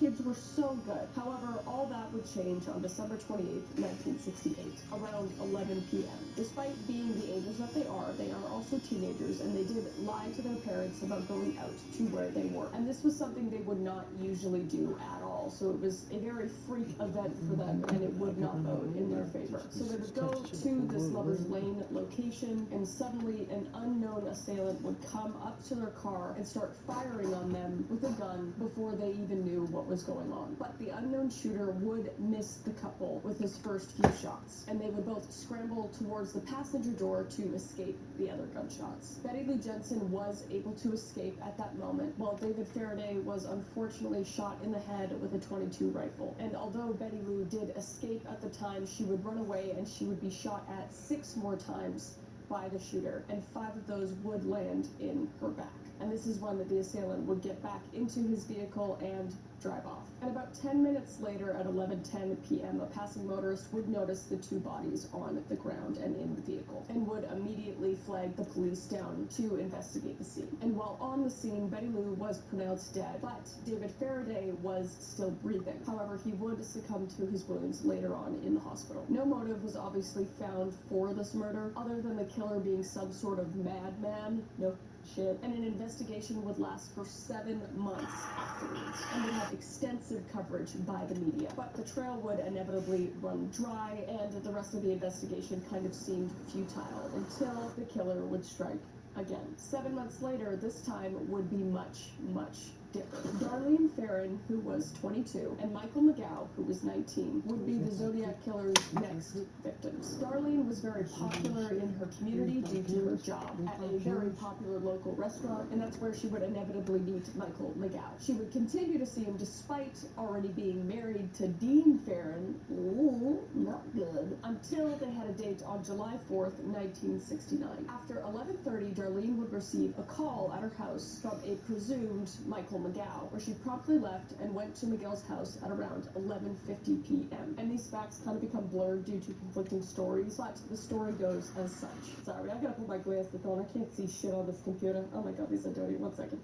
kids were so good. However, all that would change on December 28th, 1968, around 11 p.m. Despite being the angels that they are also teenagers, and they did lie to their parents about going out to where they were. And this was something they would not usually do at all. So it was a very freak event for them, and it would not bode in their favor. So they would go to this Lover's Lane location, and suddenly an unknown assailant would come up to their car and start firing on them with a gun before they even knew what was going on. But the unknown shooter would miss the couple with his first few shots, and they would both scramble towards the passenger door to escape the other gunshots. Betty Lou Jensen was able to escape at that moment, while David Faraday was unfortunately shot in the head with a .22 rifle. And although Betty Lou did escape at the time, she would run away and she would be shot at 6 more times by the shooter, and 5 of those would land in her back. And this is when the assailant would get back into his vehicle and drive off. And about 10 minutes later, at 11:10 p.m., a passing motorist would notice the 2 bodies on the ground and in the vehicle, and would immediately flag the police down to investigate the scene. And while on the scene, Betty Lou was pronounced dead, but David Faraday was still breathing. However, he would succumb to his wounds later on in the hospital. No motive was obviously found for this murder, other than the killer being some sort of madman. No shit. And an investigation would last for 7 months afterwards, and would have extensive coverage by the media. But the trail would inevitably run dry, and the rest of the investigation kind of seemed futile until the killer would strike again. 7 months later, this time would be much, much different. Darlene Ferrin, who was 22, and Michael McGow, who was 19, would be the Zodiac killer's next victims. Darlene was very popular in her community due to her job at a very popular local restaurant, and that's where she would inevitably meet Michael McGow. She would continue to see him despite already being married to Dean Ferrin. Ooh, not good. Until they had a date on July 4th, 1969. After 11:30, Darlene would receive a call at her house from a presumed Michael McGow, where she promptly left and went to Miguel's house at around 11:50 p.m. And these facts kind of become blurred due to conflicting stories, but the story goes as such. Sorry, I gotta put my glasses on. I can't see shit on this computer. Oh my god, these are dirty. 1 second.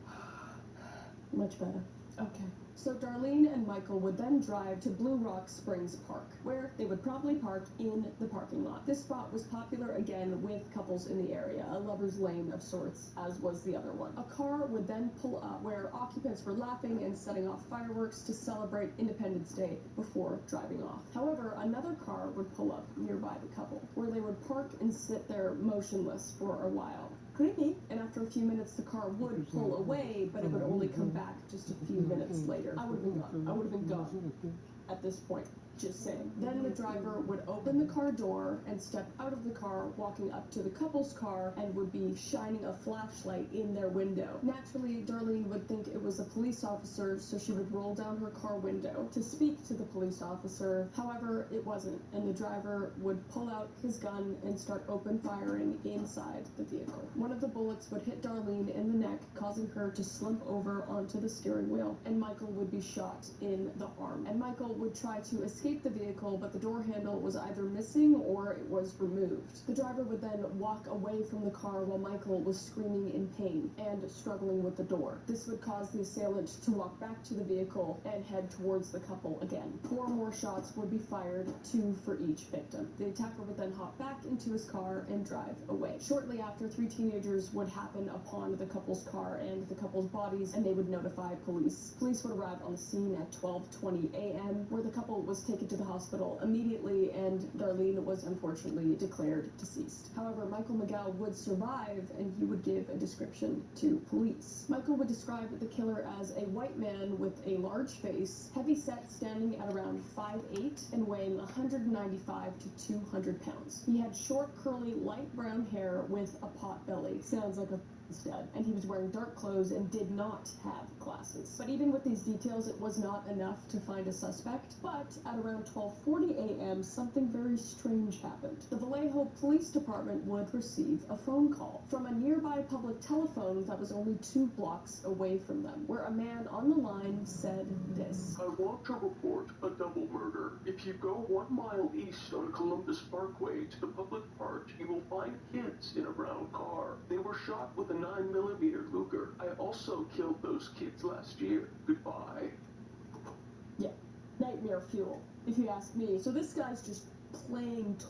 Much better. Okay. So Darlene and Michael would then drive to Blue Rock Springs Park, where they would probably park in the parking lot. This spot was popular again with couples in the area, a lover's lane of sorts, as was the other one. A car would then pull up where occupants were laughing and setting off fireworks to celebrate Independence Day before driving off. However, another car would pull up nearby the couple, where they would park and sit there motionless for a while. Creepy. And after a few minutes, the car would pull away, but it would only come back just a few minutes later. I would have been gone. I would have been gone at this point. Just saying. Then the driver would open the car door and step out of the car, walking up to the couple's car, and would be shining a flashlight in their window. Naturally, Darlene would think it was a police officer, so she would roll down her car window to speak to the police officer. However, it wasn't, and the driver would pull out his gun and start open firing inside the vehicle. One of the bullets would hit Darlene in the neck, causing her to slump over onto the steering wheel, and Michael would be shot in the arm. And Michael would try to escape the vehicle, but the door handle was either missing or it was removed. The driver would then walk away from the car while Michael was screaming in pain and struggling with the door. This would cause the assailant to walk back to the vehicle and head towards the couple again. 4 more shots would be fired, 2 for each victim. The attacker would then hop back into his car and drive away. Shortly after, 3 teenagers would happen upon the couple's car and the couple's bodies, and they would notify police. Police would arrive on the scene at 12:20 a.m., where the couple was taken to the hospital immediately, and Darlene was unfortunately declared deceased. However, Michael McGow would survive, and he would give a description to police. Michael would describe the killer as a white man with a large face, heavy set, standing at around 5'8", and weighing 195 to 200 pounds. He had short, curly, light brown hair with a pot belly. Sounds like a instead, and he was wearing dark clothes and did not have glasses. But even with these details, it was not enough to find a suspect. But at around 12:40 a.m., something very strange happened. The Vallejo Police Department would receive a phone call from a nearby public telephone that was only 2 blocks away from them, where a man on the line said this. I want to report a double murder. If you go 1 mile east on Columbus Parkway to the public park, you will find kids in a brown car. They were shot with a 9mm Luger. I also killed those kids last year. Goodbye. Yeah, nightmare fuel, if you ask me. So this guy's just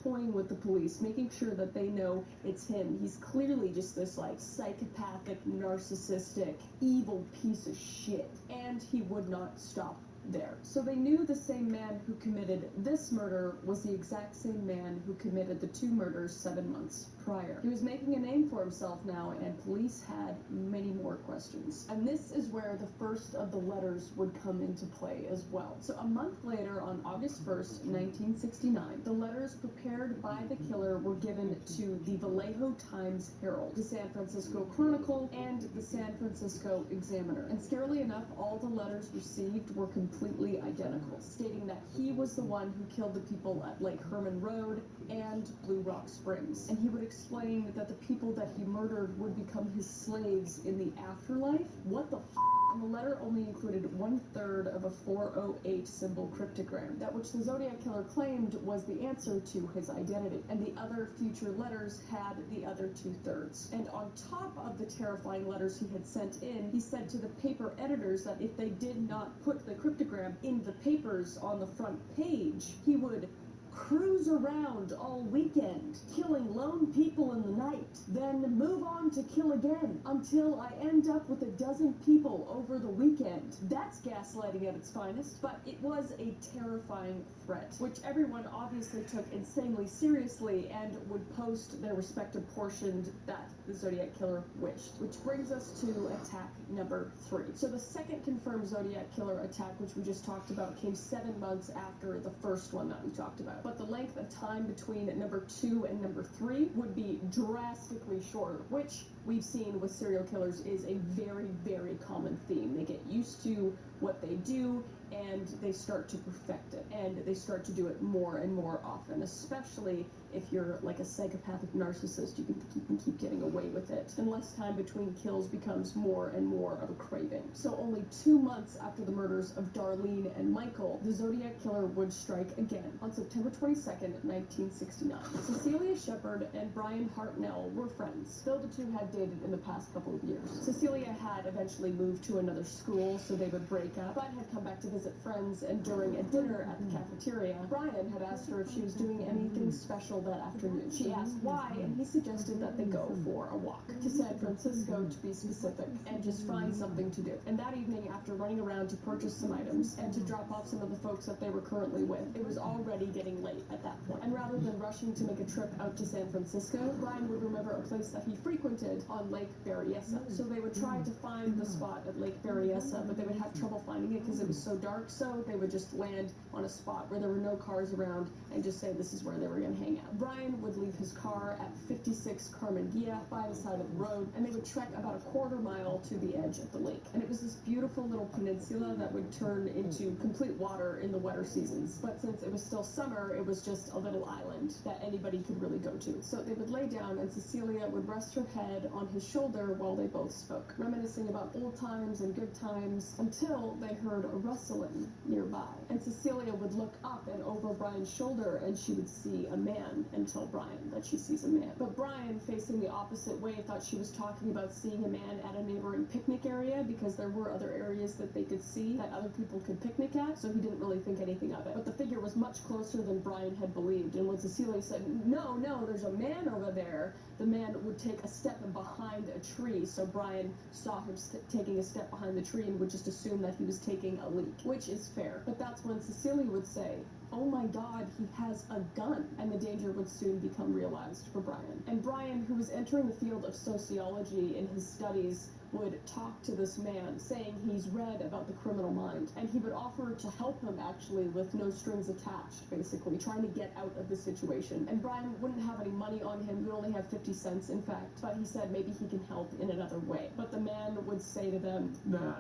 toying with the police, making sure that they know it's him. He's clearly just this, like, psychopathic, narcissistic, evil piece of shit. And he would not stop there. So they knew the same man who committed this murder was the exact same man who committed the 2 murders 7 months prior. He was making a name for himself now, and police had many more questions. And this is where the first of the letters would come into play as well. So a month later, on August 1st, 1969, the letters prepared by the killer were given to the Vallejo Times-Herald, the San Francisco Chronicle, and the San Francisco Examiner. And scarily enough, all the letters received were completely identical, stating that he was the one who killed the people at Lake Herman Road and Blue Rock Springs. And he would explain that the people that he murdered would become his slaves in the afterlife. What the f***? And the letter only included 1/3 of a 408 symbol cryptogram, that which the Zodiac Killer claimed was the answer to his identity. And the other future letters had the other 2/3. And on top of the terrifying letters he had sent in, he said to the paper editors that if they did not put the cryptogram in the papers on the front page, he would cruise around all weekend, killing lone people in the night, then move on to kill again, until I end up with a dozen people over the weekend. That's gaslighting at its finest, but it was a terrifying threat, which everyone obviously took insanely seriously and would post their respective portions that the Zodiac Killer wished. Which brings us to attack number 3. So the second confirmed Zodiac Killer attack, which we just talked about, came 7 months after the first one that we talked about. But the length of time between number 2 and number 3 would be drastically shorter, which we've seen with serial killers is a very, very common theme. They get used to what they do, and they start to perfect it, and they start to do it more and more often, especially if you're like a psychopathic narcissist. You can keep getting away with it, and less time between kills becomes more and more of a craving. So only 2 months after the murders of Darlene and Michael, the Zodiac Killer would strike again on September 22nd, 1969. Cecilia Shepard and Brian Hartnell were friends, though the two had had dated in the past couple of years. Cecilia had eventually moved to another school, so they would break up, but had come back to visit friends, and during a dinner at the cafeteria, Brian had asked her if she was doing anything special that afternoon. She asked why, and he suggested that they go for a walk to San Francisco, to be specific, and just find something to do. And that evening, after running around to purchase some items and to drop off some of the folks that they were currently with, it was already getting late at that point. And rather than rushing to make a trip out to San Francisco, Brian would remember a place that he frequented on Lake Berryessa. So they would try to find the spot at Lake Berryessa, but they would have trouble finding it because it was so dark, so they would just land on a spot where there were no cars around and just say this is where they were going to hang out. Brian would leave his car at 56 Carmen Gia by the side of the road, and they would trek about a quarter mile to the edge of the lake. And it was this beautiful little peninsula that would turn into complete water in the wetter seasons. But since it was still summer, it was just a little island that anybody could really go to. So they would lay down, and Cecilia would rest her head on his shoulder while they both spoke, reminiscing about old times and good times, until they heard a rustling nearby. And Cecilia would look up and over Brian's shoulder, and she would see a man, and tell Brian that she sees a man. But Brian, facing the opposite way, thought she was talking about seeing a man at a neighboring picnic area, because there were other areas that they could see that other people could picnic at, so he didn't really think anything of it. But the figure was much closer than Brian had believed, and when Cecilia said, no, there's a man over there, the man would take a step behind a tree, so Brian saw him taking a step behind the tree and would just assume that he was taking a leak, which is fair. But that's when Cecilia would say, oh my God, he has a gun, and the danger would soon become realized for Brian. And Brian, who was entering the field of sociology in his studies, would talk to this man, saying he's read about the criminal mind, and he would offer to help him, actually, with no strings attached, basically, trying to get out of the situation. And Brian wouldn't have any money on him, he would only have 50 cents, in fact, but he said maybe he can help in another way. But the man would say to them, nah,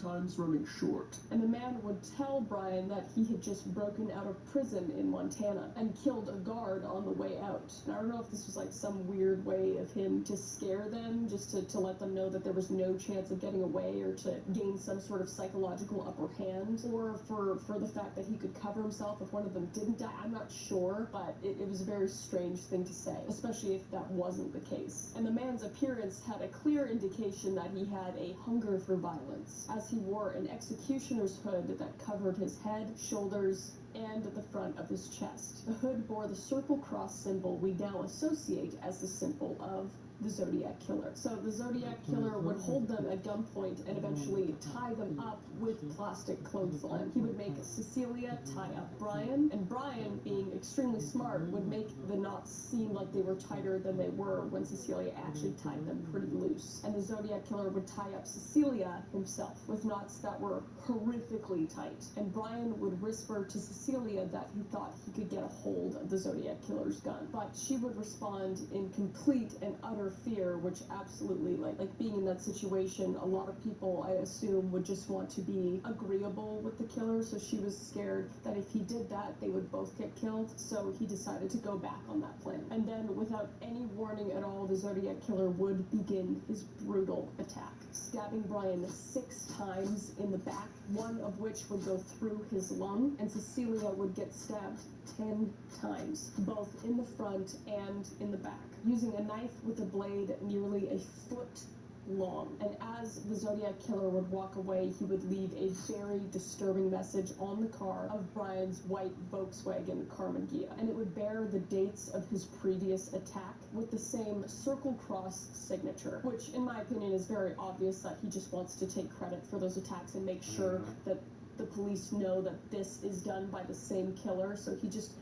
time's running short. And the man would tell Brian that he had just broken out of prison in Montana and killed a guard on the way out. And I don't know if this was like some weird way of him to scare them, just to let them know that there was no chance of getting away, or to gain some sort of psychological upper hand, or for the fact that he could cover himself if one of them didn't die. I'm not sure, but it was a very strange thing to say, especially if that wasn't the case. And the man's appearance had a clear indication that he had a hunger for violence, as he wore an executioner's hood that covered his head, shoulders, and the front of his chest. The hood bore the circle cross symbol we now associate as the symbol of the Zodiac Killer. So the Zodiac Killer would hold them at gunpoint and eventually tie them up with plastic clothesline. He would make Cecilia tie up Brian, and Brian, being extremely smart, would make the knots seem like they were tighter than they were when Cecilia actually tied them pretty loose. And the Zodiac Killer would tie up Cecilia himself with knots that were horrifically tight. And Brian would whisper to Cecilia that he thought he could get a hold of the Zodiac Killer's gun. But she would respond in complete and utter fear, which absolutely, like being in that situation, a lot of people, I assume, would just want to be agreeable with the killer, so she was scared that if he did that, they would both get killed, so he decided to go back on that plan. And then, without any warning at all, the Zodiac Killer would begin his brutal attack, stabbing Brian 6 times in the back, one of which would go through his lung, and Cecilia would get stabbed 10 times, both in the front and in the back, using a knife with a blade nearly a foot long. And as the Zodiac Killer would walk away, he would leave a very disturbing message on the car of Brian's white Volkswagen Carmen Gia, and it would bear the dates of his previous attack with the same circle cross signature, which in my opinion is very obvious that he just wants to take credit for those attacks and make sure that the police know that this is done by the same killer. So he just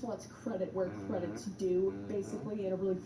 wants credit where credit's due, basically, in a really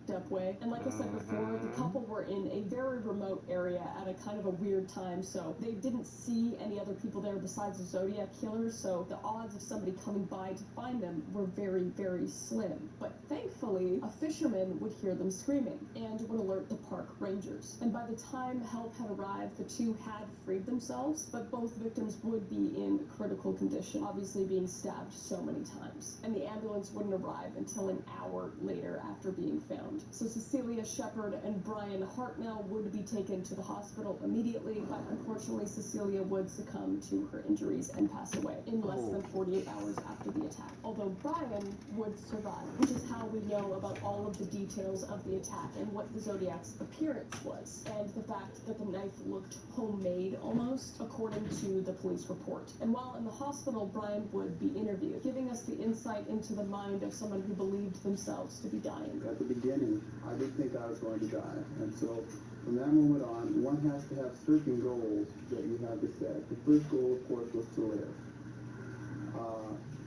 up way. And like I said before, the couple were in a very remote area at a kind of a weird time, so they didn't see any other people there besides the Zodiac Killer, so the odds of somebody coming by to find them were very, very slim. But thankfully, a fisherman would hear them screaming and would alert the park rangers. And by the time help had arrived, the two had freed themselves, but both victims would be in critical condition, obviously being stabbed so many times. And the ambulance wouldn't arrive until an hour later after being found. So Cecilia Shepard and Brian Hartnell would be be taken to the hospital immediately, but unfortunately Cecilia would succumb to her injuries and pass away in less than 48 hours after the attack. Although Brian would survive, which is how we know about all of the details of the attack and what the Zodiac's appearance was, and the fact that the knife looked homemade almost, according to the police report. And while in the hospital, Brian would be interviewed, giving us the insight into the mind of someone who believed themselves to be dying. At the beginning, I did think I was going to die, and so from that moment on, one has to have certain goals that you have to set. The first goal, of course, was to live.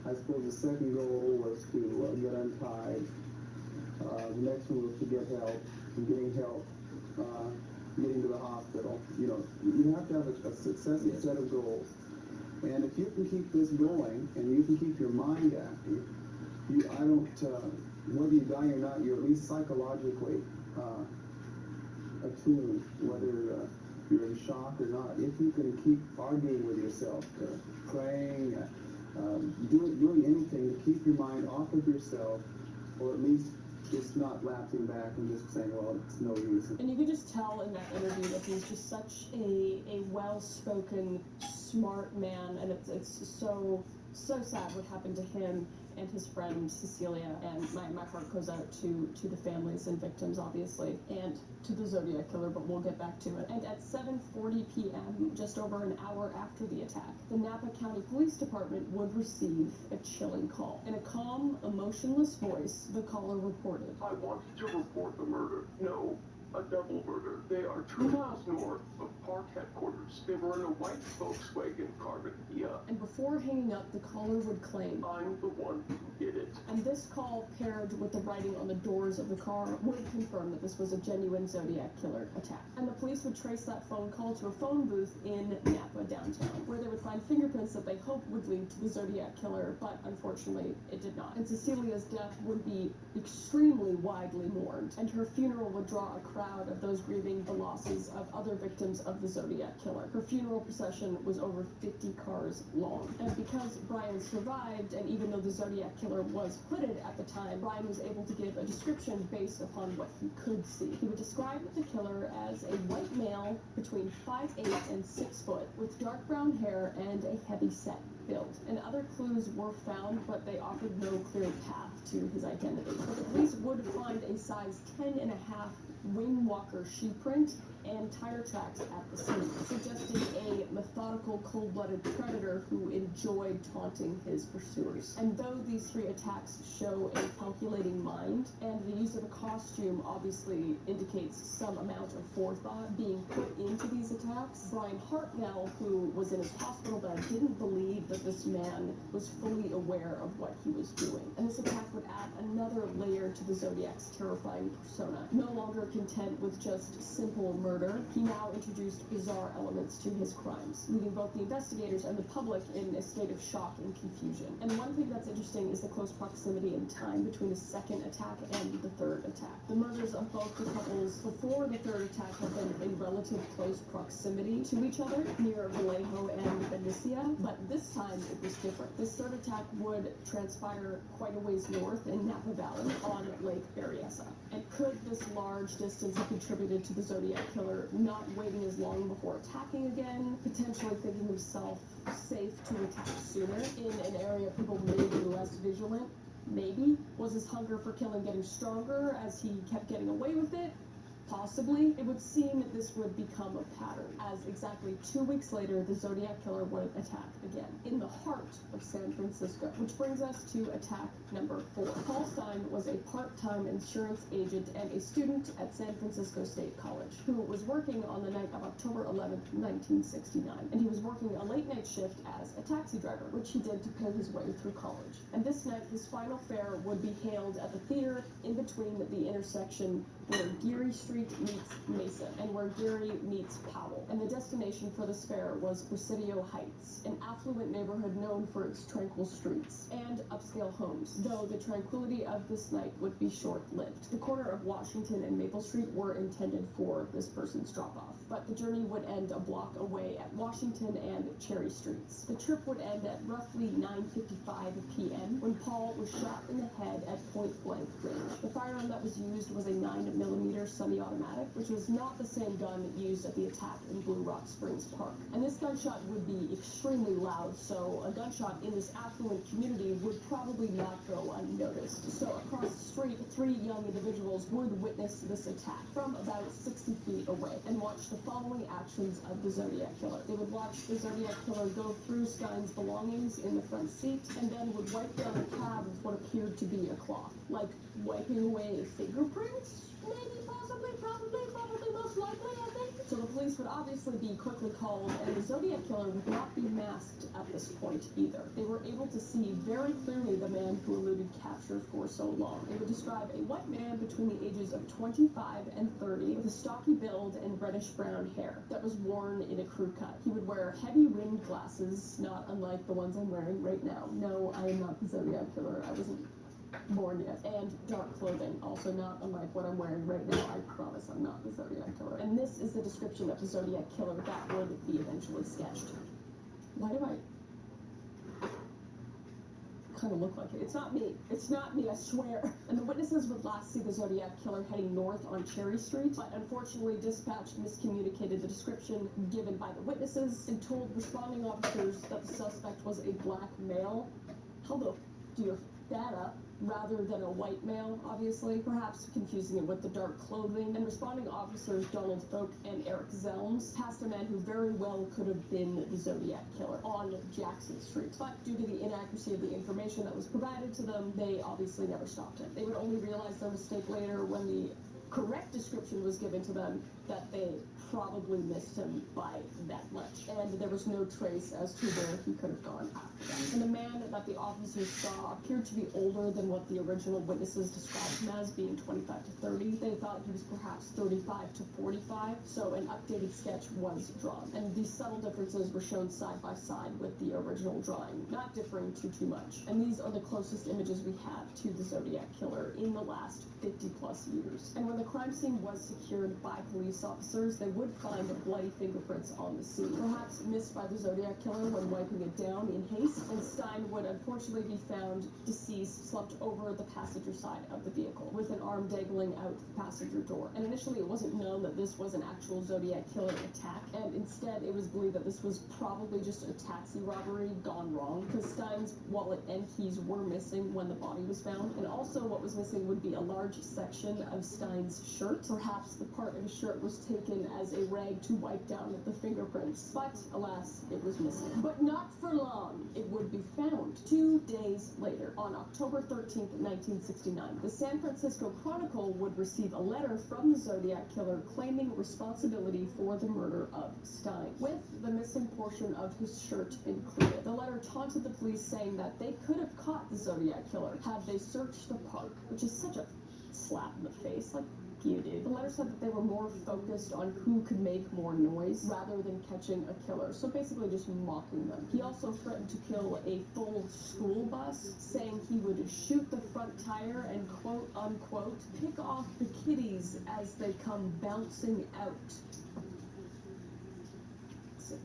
I suppose the second goal was to get untied. The next one was to get help, and getting help, getting to the hospital. You know, you have to have a successive set of goals. And if you can keep this going, and you can keep your mind active, whether you die or not, you're at least psychologically attuned, whether you're in shock or not. If you can keep arguing with yourself, praying, doing anything to keep your mind off of yourself, or at least just not lapsing back and just saying, well, it's no use. And you could just tell in that interview that he's just such a well-spoken, smart man, and it's so sad what happened to him and his friend Cecilia, and my heart goes out to the families and victims, obviously, and to the Zodiac Killer, but we'll get back to it. And at 7:40 p.m., just over an hour after the attack, the Napa County Police Department would receive a chilling call. In a calm, emotionless voice, the caller reported, I wanted to report the murder. No, a double murder. They are 2 miles north of park headquarters. They were in a white Volkswagen Carbon Kia. And before hanging up, the caller would claim, I'm the one who did it. And this call, paired with the writing on the doors of the car, would confirm that this was a genuine Zodiac Killer attack. And the police would trace that phone call to a phone booth in Napa downtown, where they would find fingerprints that they hoped would lead to the Zodiac Killer, but unfortunately it did not. And Cecilia's death would be extremely widely mourned, and her funeral would draw a crowd of those grieving the losses of other victims of the Zodiac Killer. Her funeral procession was over 50 cars long. And because Brian survived, and even though the Zodiac Killer was hooded at the time, Brian was able to give a description based upon what he could see. He would describe the killer as a white male between 5'8" and 6 foot, with dark brown hair and a heavy-set build. And other clues were found, but they offered no clear path to his identity. But the police would find a size 10.5 wing walker shoe print and tire tracks at the scene, suggesting a methodical, cold-blooded predator who enjoyed taunting his pursuers. And though these 3 attacks show a calculating mind, and the use of a costume obviously indicates some amount of forethought being put into these attacks, Brian Hartnell, who was in his hospital bed, didn't believe that this man was fully aware of what he was doing. And this attack would add another layer to the Zodiac's terrifying persona. No longer content with just simple murder, he now introduced bizarre elements to his crimes, leaving both the investigators and the public in a state of shock and confusion. And one thing that's interesting is the close proximity in time between the second attack and the third attack. The murders of both the couples before the third attack have been in relative close proximity to each other, near Vallejo and Benicia, but this time it was different. This third attack would transpire quite a ways north in Napa Valley on Lake Berryessa. And could this large distance have contributed to the Zodiac Killer not waiting as long before attacking again, potentially thinking himself safe to attack sooner in an area people may be less vigilant? Maybe. Was his hunger for killing getting stronger as he kept getting away with it? Possibly. It would seem that this would become a pattern, as exactly 2 weeks later, the Zodiac Killer would attack again, in the heart of San Francisco. Which brings us to attack number 4. Paul Stein was a part-time insurance agent and a student at San Francisco State College, who was working on the night of October 11th, 1969. And he was working a late-night shift as a taxi driver, which he did to pay his way through college. And this night, his final fare would be hailed at the theater in between the intersection where Geary Street meets Mason, and where Geary meets Powell. And the destination for this fair was Presidio Heights, an affluent neighborhood known for its tranquil streets and upscale homes, though the tranquility of this night would be short-lived. The corner of Washington and Maple Street were intended for this person's drop-off, but the journey would end a block away at Washington and Cherry Streets. The trip would end at roughly 9:55 p.m. when Paul was shot in the head at point-blank range. The firearm that was used was a 9mm semi-automatic semi-automatic, which was not the same gun used at the attack in Blue Rock Springs Park. And this gunshot would be extremely loud, so a gunshot in this affluent community would probably not go unnoticed. So across the street, 3 young individuals would witness this attack from about 60 feet away and watch the following actions of the Zodiac Killer. They would watch the Zodiac Killer go through Stein's belongings in the front seat and then would wipe down a cab with what appeared to be a cloth, like wiping away fingerprints? Maybe, possibly, probably, most likely, I think. So the police would obviously be quickly called, and the Zodiac Killer would not be masked at this point either. They were able to see very clearly the man who eluded capture for so long. They would describe a white man between the ages of 25 and 30 with a stocky build and reddish-brown hair that was worn in a crew cut. He would wear heavy-rimmed glasses, not unlike the ones I'm wearing right now. No, I am not the Zodiac Killer. I wasn't born yet. And dark clothing, also not unlike what I'm wearing right now. I promise I'm not the Zodiac Killer. And this is the description of the Zodiac Killer that would be eventually sketched. Why do I kind of look like it? It's not me. It's not me, I swear. And the witnesses would last see the Zodiac Killer heading north on Cherry Street, but unfortunately dispatch miscommunicated the description given by the witnesses and told responding officers that the suspect was a black male. How the do you that up? Rather than a white male, obviously, perhaps confusing it with the dark clothing. And responding officers Donald Folk and Eric Zelms passed a man who very well could have been the Zodiac Killer on Jackson Street. But due to the inaccuracy of the information that was provided to them, they obviously never stopped him. They would only realize their mistake later when the correct description was given to them that they probably missed him by that much, and there was no trace as to where he could have gone after that. And the man that the officers saw appeared to be older than what the original witnesses described him as, being 25 to 30. They thought he was perhaps 35 to 45, so an updated sketch was drawn. And these subtle differences were shown side by side with the original drawing, not differing too much. And these are the closest images we have to the Zodiac Killer in the last 50 plus years. And when the crime scene was secured by police officers, they would find bloody fingerprints on the scene, perhaps missed by the Zodiac Killer when wiping it down in haste, and Stein would unfortunately be found deceased, slumped over the passenger side of the vehicle, with an arm dangling out the passenger door. And initially it wasn't known that this was an actual Zodiac Killer attack, and instead it was believed that this was probably just a taxi robbery gone wrong, because Stein's wallet and keys were missing when the body was found, and also what was missing would be a large section of Stein's shirt. Perhaps the part of his shirt was taken as a rag to wipe down the fingerprints, but alas, it was missing. But not for long. It would be found 2 days later, on October 13th, 1969. The San Francisco Chronicle would receive a letter from the Zodiac Killer claiming responsibility for the murder of Stein, with the missing portion of his shirt included. The letter taunted the police, saying that they could have caught the Zodiac Killer had they searched the park, which is such a slap in the face. Like, you do. The letter said that they were more focused on who could make more noise rather than catching a killer, so basically just mocking them. He also threatened to kill a full school bus, saying he would shoot the front tire and quote unquote pick off the kiddies as they come bouncing out.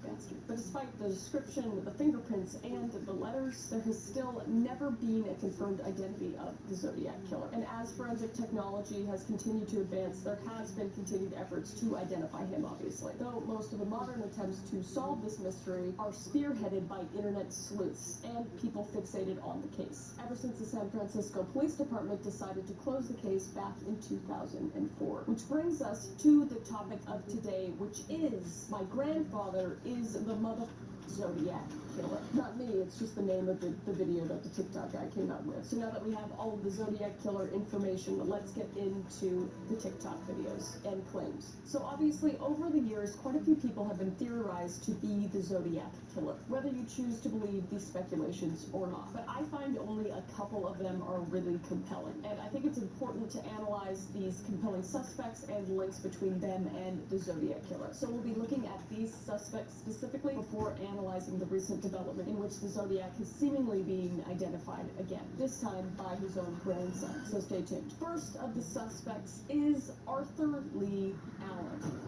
Bastard. But despite the description, the fingerprints, and the letters, there has still never been a confirmed identity of the Zodiac Killer. And as forensic technology has continued to advance, there has been continued efforts to identify him, obviously. Though most of the modern attempts to solve this mystery are spearheaded by internet sleuths and people fixated on the case. Ever since the San Francisco Police Department decided to close the case back in 2004. Which brings us to the topic of today, which is my grandfather is the mother Zodiac Killer. Not me, it's just the name of the video that the TikTok guy came out with. So now that we have all of the Zodiac Killer information, let's get into the TikTok videos and claims. So obviously, over the years, quite a few people have been theorized to be the Zodiac Killer, whether you choose to believe these speculations or not. But I find only a couple of them are really compelling, and I think it's important to analyze these compelling suspects and links between them and the Zodiac Killer. So we'll be looking at these suspects specifically before analyzing the recent development in which the Zodiac is seemingly being identified again, this time by his own grandson. So stay tuned. First of the suspects is Arthur Lee Allen.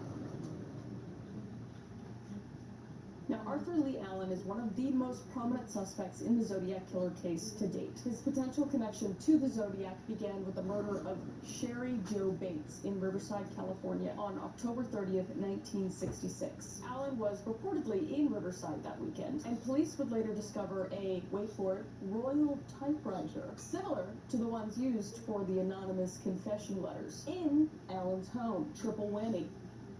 Now, Arthur Lee Allen is one of the most prominent suspects in the Zodiac killer case to date. His potential connection to the Zodiac began with the murder of Sherry Jo Bates in Riverside, California on October 30th, 1966. Allen was reportedly in Riverside that weekend, and police would later discover a, wait for it, royal typewriter, similar to the ones used for the anonymous confession letters, in Allen's home. Triple whammy.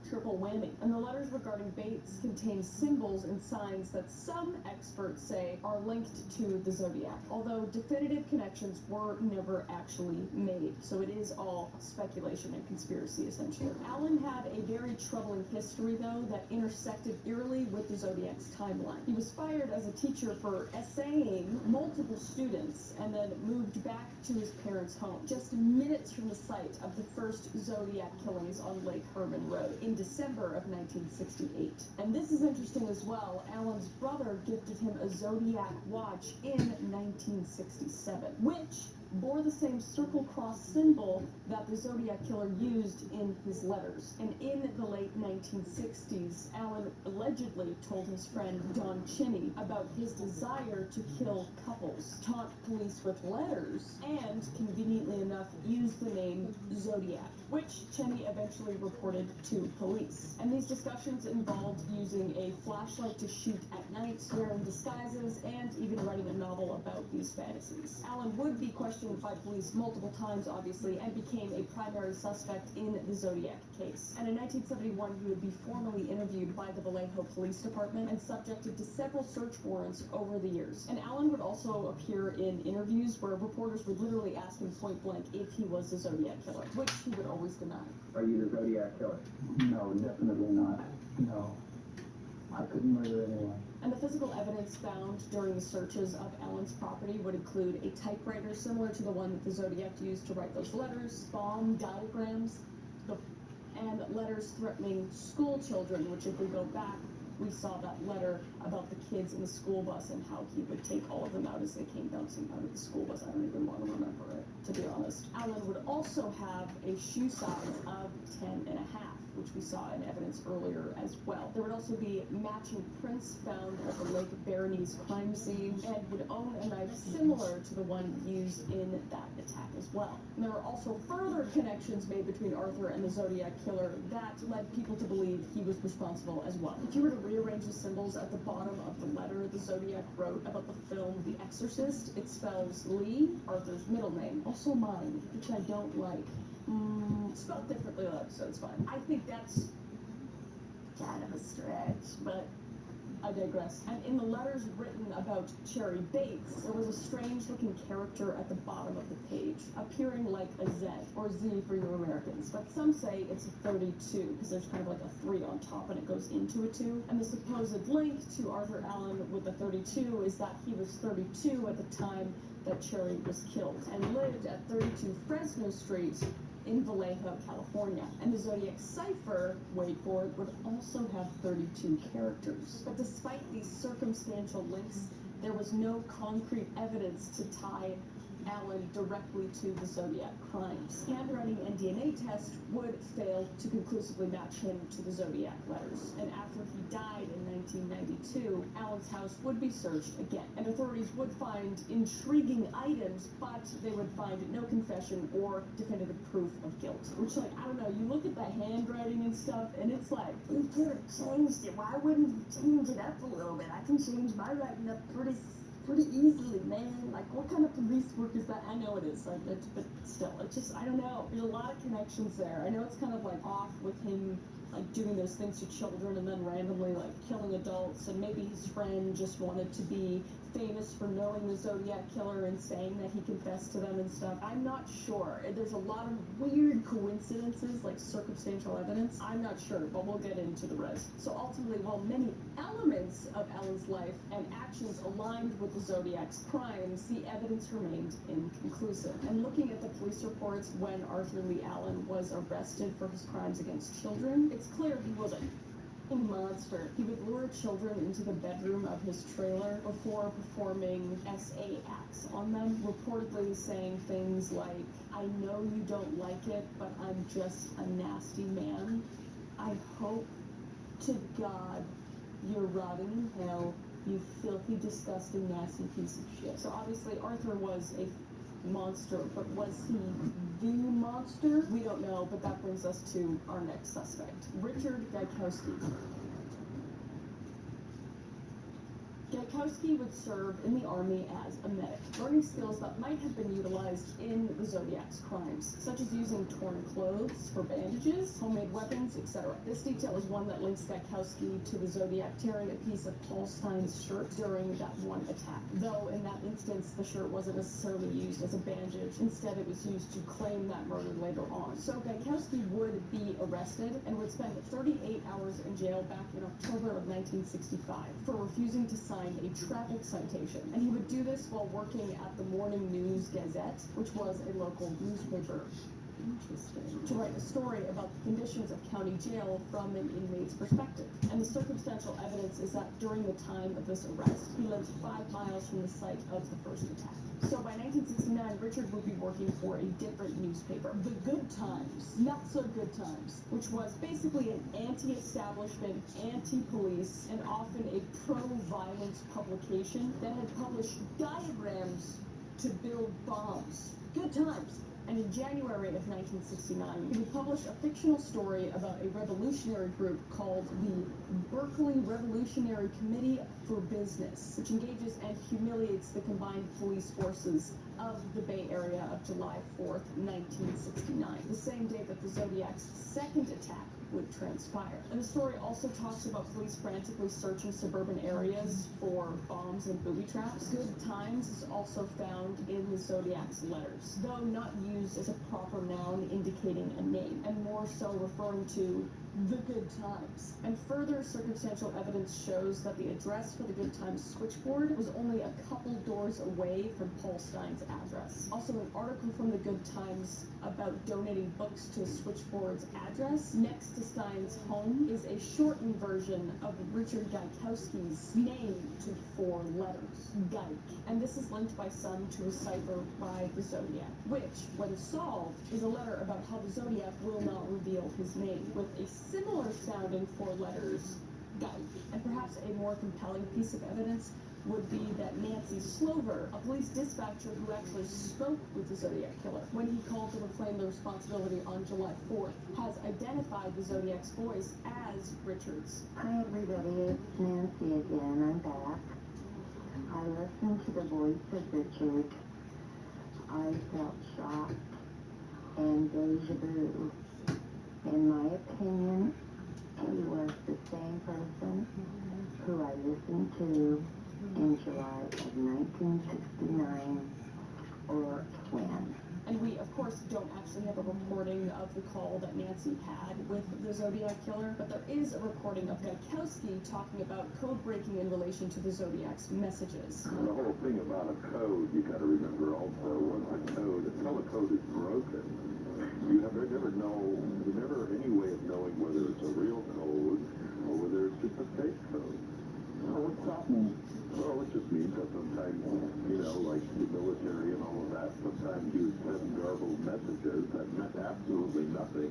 Triple whammy. And the letters regarding Bates contain symbols and signs that some experts say are linked to the Zodiac, although definitive connections were never actually made. So it is all speculation and conspiracy, essentially. Allen had a very troubling history, though, that intersected eerily with the Zodiac's timeline. He was fired as a teacher for essaying multiple students and then moved back to his parents' home, just minutes from the site of the first Zodiac killings on Lake Herman Road in December of 1968. And this is interesting as well. Allen's brother gifted him a Zodiac watch in 1967, which bore the same circle cross symbol that the Zodiac killer used in his letters. And in the late 1960s, Allen allegedly told his friend Don Chinney about his desire to kill couples, taunt police with letters, and, conveniently enough, used the name Zodiac, which Chinney eventually reported to police. And these discussions involved using a flashlight to shoot at night, wearing disguises, and even writing a novel about these fantasies. Allen would be questioned by police multiple times, obviously, and became a primary suspect in the Zodiac case. And in 1971, he would be formally interviewed by the Vallejo Police Department and subjected to several search warrants over the years. And Allen would also appear in interviews where reporters would literally ask him point blank if he was the Zodiac killer, which he would always deny. Are you the Zodiac killer? No, definitely not. No. I couldn't murder anyone. And the physical evidence found during the searches of Allen's property would include a typewriter similar to the one that the Zodiac used to write those letters, bomb diagrams, and letters threatening school children, which if we go back, we saw that letter about the kids in the school bus and how he would take all of them out as they came bouncing out of the school bus. I don't even want to remember it, to be honest. Allen would also have a shoe size of 10 and a half, which we saw in evidence earlier as well. There would also be matching prints found at the Lake Berenice crime scene, and would own a knife similar to the one used in that attack as well. And there were also further connections made between Arthur and the Zodiac killer that led people to believe he was responsible as well. If you were to rearrange the symbols at the bottom of the letter the Zodiac wrote about the film The Exorcist, it spells Lee, Arthur's middle name, also mine, which I don't like. Spelled differently though, so it's fine. I think that's kind of a stretch, but I digress. And in the letters written about Cherry Bates, there was a strange-looking character at the bottom of the page, appearing like a Z, or Z for you Americans. But some say it's a 32, because there's kind of like a 3 on top and it goes into a 2. And the supposed link to Arthur Allen with the 32 is that he was 32 at the time that Cherry was killed, and lived at 32 Fresno Street in Vallejo, California. And the Zodiac cipher, wait for it, would also have 32 characters. But despite these circumstantial links, there was no concrete evidence to tie Allen directly to the Zodiac crimes. Handwriting and DNA tests would fail to conclusively match him to the Zodiac letters. And after he died in 1992, Allen's house would be searched again. And authorities would find intriguing items, but they would find no confession or definitive proof of guilt. Which, like, I don't know, you look at the handwriting and stuff, and it's like, he could have changed it. Why wouldn't he change it up a little bit? I can change my writing up pretty easily, man. Like, what kind of police work is that? I know it is, like, but still, it's just, I don't know. There's a lot of connections there. I know it's kind of, like, off with him, like, doing those things to children and then randomly, like, killing adults, and maybe his friend just wanted to be famous for knowing the Zodiac killer and saying that he confessed to them and stuff. I'm not sure. There's a lot of weird coincidences, like circumstantial evidence. I'm not sure, but we'll get into the rest. So ultimately, while many elements of Allen's life and actions aligned with the Zodiac's crimes, the evidence remained inconclusive. And looking at the police reports when Arthur Lee Allen was arrested for his crimes against children, it's clear he was a monster. He would lure children into the bedroom of his trailer before performing SA acts on them, reportedly saying things like, "I know you don't like it, but I'm just a nasty man. I hope to God you're rotting in hell, you filthy, disgusting, nasty piece of shit. So obviously Arthur was a monster, but was he the monster? We don't know, but that brings us to our next suspect, Richard Gaikowski. Gaikowski would serve in the army as a medic, learning skills that might have been utilized in the Zodiac's crimes, such as using torn clothes for bandages, homemade weapons, etc. This detail is one that links Gaikowski to the Zodiac tearing a piece of Paul Stine's shirt during that one attack. Though in that instance, the shirt wasn't necessarily used as a bandage. Instead, it was used to claim that murder later on. So Gaikowski would be arrested and would spend 38 hours in jail back in October of 1965 for refusing to sign a traffic citation. And he would do this while working at the Morning News Gazette, which was a local newspaper. Interesting. To write a story about the conditions of county jail from an inmate's perspective. And the circumstantial evidence is that during the time of this arrest, he lived 5 miles from the site of the first attack. So by 1969, Richard would be working for a different newspaper, The Good Times, Not So Good Times, which was basically an anti-establishment, anti-police, and often a pro-violence publication that had published diagrams to build bombs. Good times. And in January of 1969, he would publish a fictional story about a revolutionary group called the Berkeley Revolutionary Committee for Business, which engages and humiliates the combined police forces of the Bay Area of July 4th, 1969, the same day that the Zodiac's second attack would transpire. And the story also talks about police frantically searching suburban areas for bombs and booby traps. Good times is also found in the Zodiac's letters, though not used as a proper noun indicating a name, and more so referring to the Good Times. And further circumstantial evidence shows that the address for the Good Times switchboard was only a couple doors away from Paul Stine's address. Also, an article from the Good Times about donating books to a switchboard's address next to Stine's home is a shortened version of Richard Gaikowski's name to 4 letters, Gaik. And this is linked by some to a cipher by the Zodiac, which, when solved, is a letter about how the Zodiac will not reveal his name, with a similar sounding 4 letters, Gaik. And perhaps a more compelling piece of evidence would be that Nancy Slover, a police dispatcher who actually spoke with the Zodiac killer when he called to reclaim the responsibility on July 4th, has identified the Zodiac's voice as Richard's. Hi everybody, it's Nancy again. I'm back. I listened to the voice of Richard. I felt shocked and deja vu. In my opinion, he was the same person who I listened to in July of 1969, or when. And we, of course, don't actually have a recording of the call that Nancy had with the Zodiac killer, but there is a recording of Gaikowski talking about code breaking in relation to the Zodiac's messages. The whole thing about a code, you gotta remember also, once a code, until a code is broken, you never any way of knowing whether it's a real code or whether it's just a fake code. So what's that mean? Well, it just means that sometimes, like the military and all of that, sometimes you send garbled messages that meant absolutely nothing,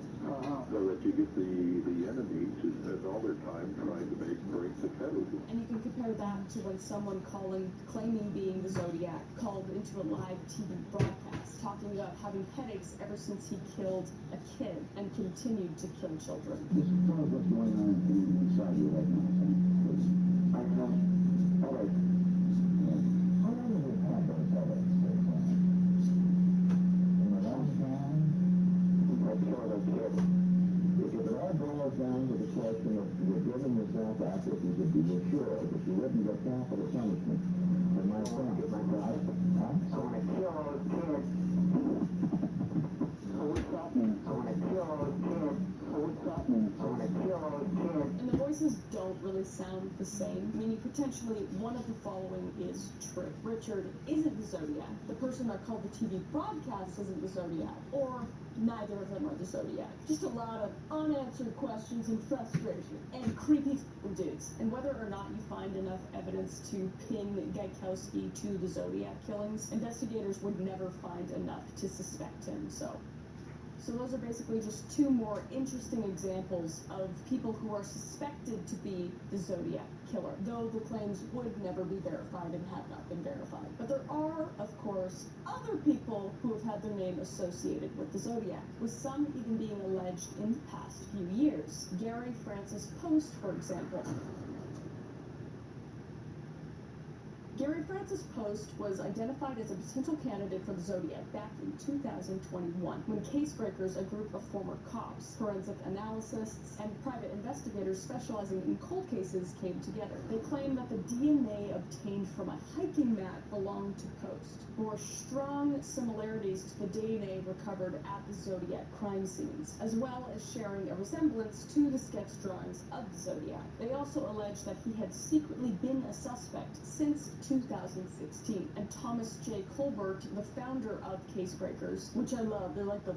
so that you get the enemy to spend all their time trying to break the code. And you can compare that to when someone claiming being the Zodiac, called into a live TV broadcast, talking about having headaches ever since he killed a kid and continued to kill children. This is part of what's going on inside your head now, I know. All right. How long have we had those headaches? In the last time? I'm sort of kidding. If it all boils down to the question of you're giving yourself actresses if you were sure that you wouldn't get capital punishment, then my friend, I want to kill those kids. What's happening? I want to kill those kids. What's happening? I want to kill those kids. And the voices don't really sound the same, meaning potentially one of the following is true. Richard isn't the Zodiac. The person that called the TV broadcast isn't the Zodiac. Or neither of them are the Zodiac. Just a lot of unanswered questions and frustration. And creepy dudes. And whether or not you find enough evidence to pin Gaikowski to the Zodiac killings, investigators would never find enough to suspect him, so So those are basically just two more interesting examples of people who are suspected to be the Zodiac Killer, though the claims would never be verified and have not been verified. But there are, of course, other people who have had their name associated with the Zodiac, with some even being alleged in the past few years. Gary Francis Post, for example. Gary Francis Post was identified as a potential candidate for the Zodiac back in 2021, when Casebreakers, a group of former cops, forensic analysts, and private investigators specializing in cold cases came together. They claimed that the DNA obtained from a hiking mat belonged to Post. There were strong similarities to the DNA recovered at the Zodiac crime scenes, as well as sharing a resemblance to the sketch drawings of the Zodiac. They also alleged that he had secretly been a suspect since 2016, and Thomas J. Colbert, the founder of Casebreakers, which I love, they're like the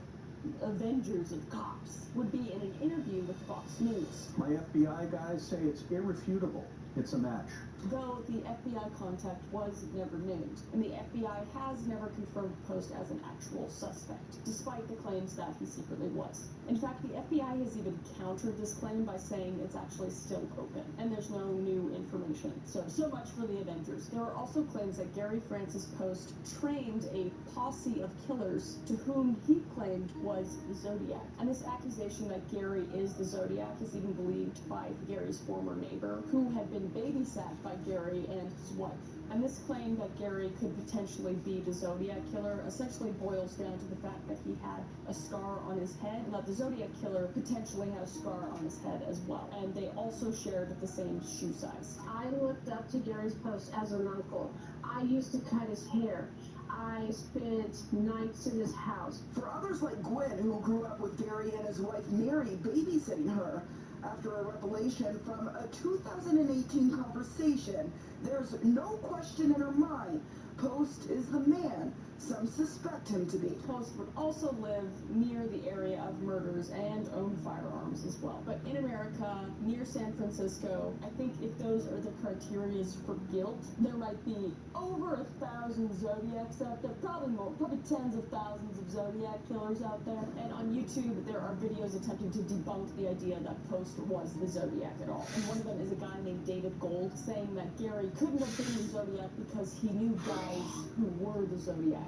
Avengers of cops, would be in an interview with Fox News. My FBI guys say it's irrefutable. It's a match. Though the FBI contact was never named, and the FBI has never confirmed Post as an actual suspect, despite the claims that he secretly was. In fact, the FBI has even countered this claim by saying it's actually still open, and there's no new information. So much for the Avengers. There are also claims that Gary Francis Post trained a posse of killers to whom he claimed was the Zodiac. And this accusation that Gary is the Zodiac is even believed by Gary's former neighbor, who had been babysat by Gary and his wife. And this claim that Gary could potentially be the Zodiac Killer essentially boils down to the fact that he had a scar on his head. Now, the Zodiac Killer potentially had a scar on his head as well. And they also shared the same shoe size. I looked up to Gary's Post as an uncle. I used to cut his hair. I spent nights in his house. For others like Gwen, who grew up with Gary and his wife Mary babysitting her, after a revelation from a 2018 conversation, there's no question in her mind. Post is the man some suspect him to be. Post would also live near the area of murders and own firearms as well. But in America, near San Francisco, I think if those are the criteria for guilt, there might be over 1,000 Zodiacs out there, probably more, probably tens of thousands of Zodiac killers out there. And on YouTube, there are videos attempting to debunk the idea that Post was the Zodiac at all. And one of them is a guy named David Gold saying that Gary couldn't have been the Zodiac because he knew guys who were the Zodiac.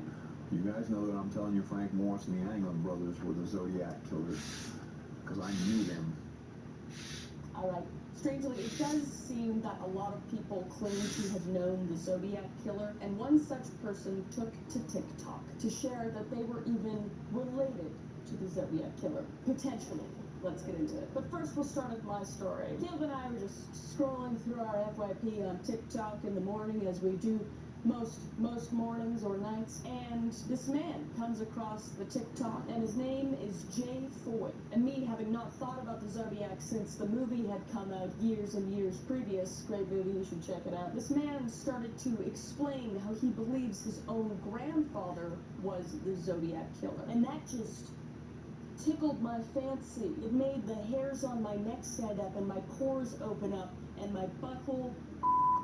You guys know that I'm telling you Frank Morris and the Anglin brothers were the Zodiac killers, because I knew them. Alright. Strangely, it does seem that a lot of people claim to have known the Zodiac Killer, and one such person took to TikTok to share that they were even related to the Zodiac Killer. Potentially. Let's get into it. But first, we'll start with my story. Caleb and I were just scrolling through our FYP on TikTok in the morning, as we do most mornings or nights, and this man comes across the TikTok, and his name is Jay Foy. And me, having not thought about the Zodiac since the movie had come out years and years previous, great movie, you should check it out, this man started to explain how he believes his own grandfather was the Zodiac Killer. And that just tickled my fancy. It made the hairs on my neck stand up and my pores open up and my butthole.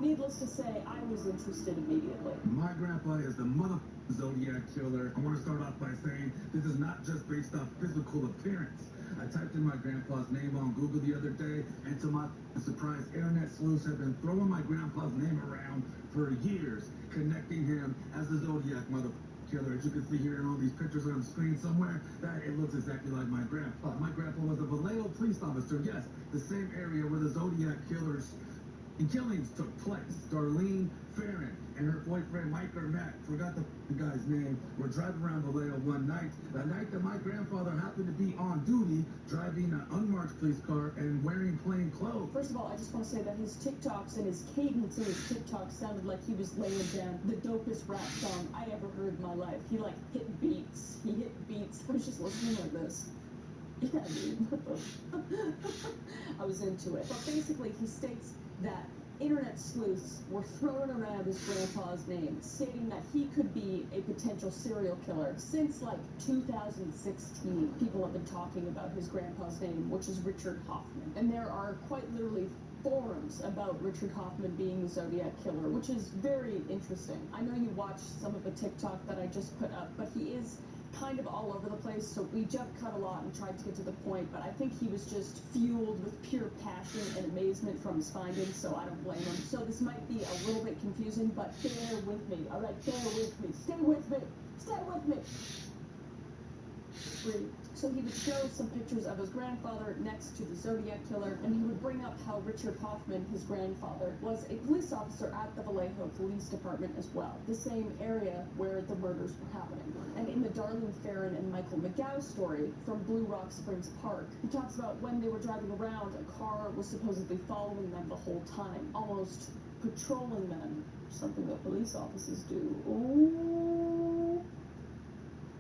Needless to say, I was interested immediately. My grandpa is the mother Zodiac Killer. I want to start off by saying this is not just based off physical appearance. I typed in my grandpa's name on Google the other day, and to my surprise, internet sleuths have been throwing my grandpa's name around for years, connecting him as the Zodiac mother Killer. As you can see here in all these pictures on the screen somewhere, that it looks exactly like my grandpa. My grandpa was a Vallejo police officer, yes, the same area where the Zodiac Killers and killings took place. Darlene Farron and her boyfriend Mike Arnett, forgot the guy's name, were driving around Vallejo one night, the night that my grandfather happened to be on duty, driving an unmarked police car and wearing plain clothes. First of all, I just want to say that his TikToks and his cadence in his TikToks sounded like he was laying down the dopest rap song I ever heard in my life. He like hit beats. He hit beats. I was just listening like this. Yeah, dude. I was into it. But basically, he states that internet sleuths were throwing around his grandpa's name, stating that he could be a potential serial killer. Since like 2016, people have been talking about his grandpa's name, which is Richard Hoffman. And there are quite literally forums about Richard Hoffman being the Zodiac Killer, which is very interesting. I know you watched some of the TikTok that I just put up, but he is kind of all over the place, so we jump cut a lot and tried to get to the point, but I think he was just fueled with pure passion and amazement from his findings, so I don't blame him. So this might be a little bit confusing, but bear with me, alright? Bear with me. Stay with me. Stay with me. Breathe. So he would show some pictures of his grandfather next to the Zodiac Killer, and he would bring up how Richard Hoffman, his grandfather, was a police officer at the Vallejo Police Department as well, the same area where the murders were happening. And in the Darlene Ferrin and Michael McGow story from Blue Rock Springs Park, he talks about when they were driving around, a car was supposedly following them the whole time, almost patrolling them, something that police officers do. Ooh.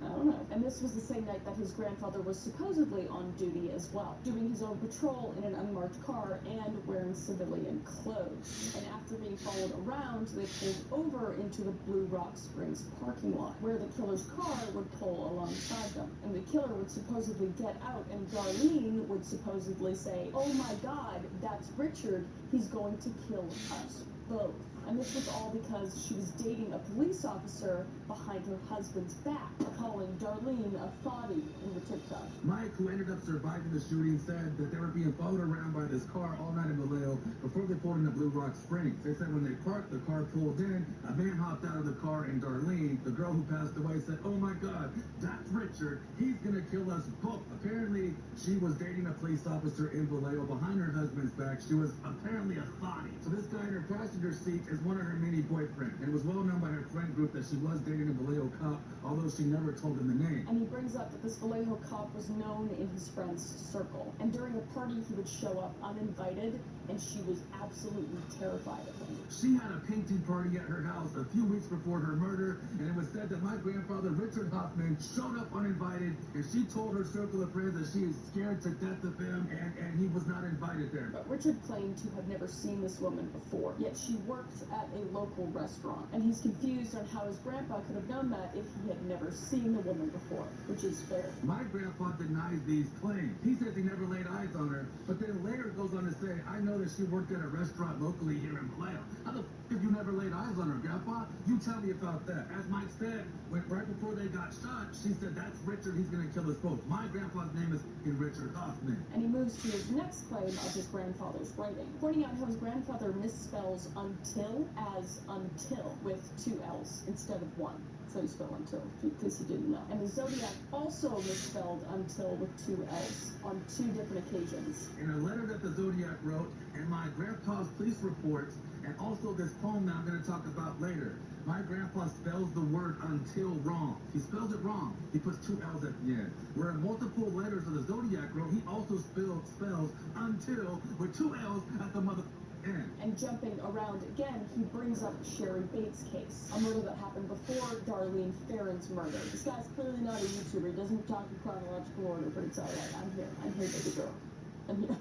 I don't know. And this was the same night that his grandfather was supposedly on duty as well, doing his own patrol in an unmarked car and wearing civilian clothes. And after being followed around, they pulled over into the Blue Rock Springs parking lot, where the killer's car would pull alongside them. And the killer would supposedly get out, and Darlene would supposedly say, "Oh my God, that's Richard. He's going to kill us both." And this was all because she was dating a police officer behind her husband's back, calling Darlene a thotty in the TikTok. Mike, who ended up surviving the shooting, said that they were being followed around by this car all night in Vallejo before they pulled into Blue Rock Springs. They said when they parked, the car pulled in, a man hopped out of the car, and Darlene, the girl who passed away, said, "Oh my God, that's Richard. He's gonna kill us both." Apparently, she was dating a police officer in Vallejo behind her husband's back. She was apparently a thotty. So this guy in her passenger seat is one of her many boyfriends. And it was well known by her friend group that she was dating a Vallejo cop, although she never told him the name. And he brings up that this Vallejo cop was known in his friend's circle. And during a party, he would show up uninvited, and she was absolutely terrified of him. She had a painting party at her house a few weeks before her murder, and it was said that my grandfather, Richard Hoffman, showed up uninvited, and she told her circle of friends that she is scared to death of him, and he was not invited there. But Richard claimed to have never seen this woman before, yet she worked at a local restaurant, and he's confused on how his grandpa could have known that if he had never seen the woman before, which is fair. My grandpa denies these claims. He says he never laid eyes on her, but then later goes on to say, "I know that she worked at a restaurant locally here in Vallejo." How the if you never laid eyes on her, Grandpa? You tell me about that. As Mike said, right before they got shot, she said, "That's Richard. He's going to kill us both." My grandpa's name is Richard Hoffman. And he moves to his next claim of his grandfather's writing, pointing out how his grandfather misspells until as until with 2 L's instead of 1. That's how you spell until, in case you didn't know. And the Zodiac also misspelled until with 2 L's on 2 different occasions. In a letter that the Zodiac wrote, and my grandpa's police reports, and also this poem that I'm going to talk about later, my grandpa spells the word until wrong. He spells it wrong. He puts 2 L's at the end. Where in multiple letters of the Zodiac wrote, he also spells until with 2 L's at the mother end. And jumping around again, he brings up Sherry Bates' case, a murder that happened before Darlene Ferrin's murder. This guy's clearly not a YouTuber. He doesn't talk in chronological order, but it's all right. I'm here, baby girl. I'm here.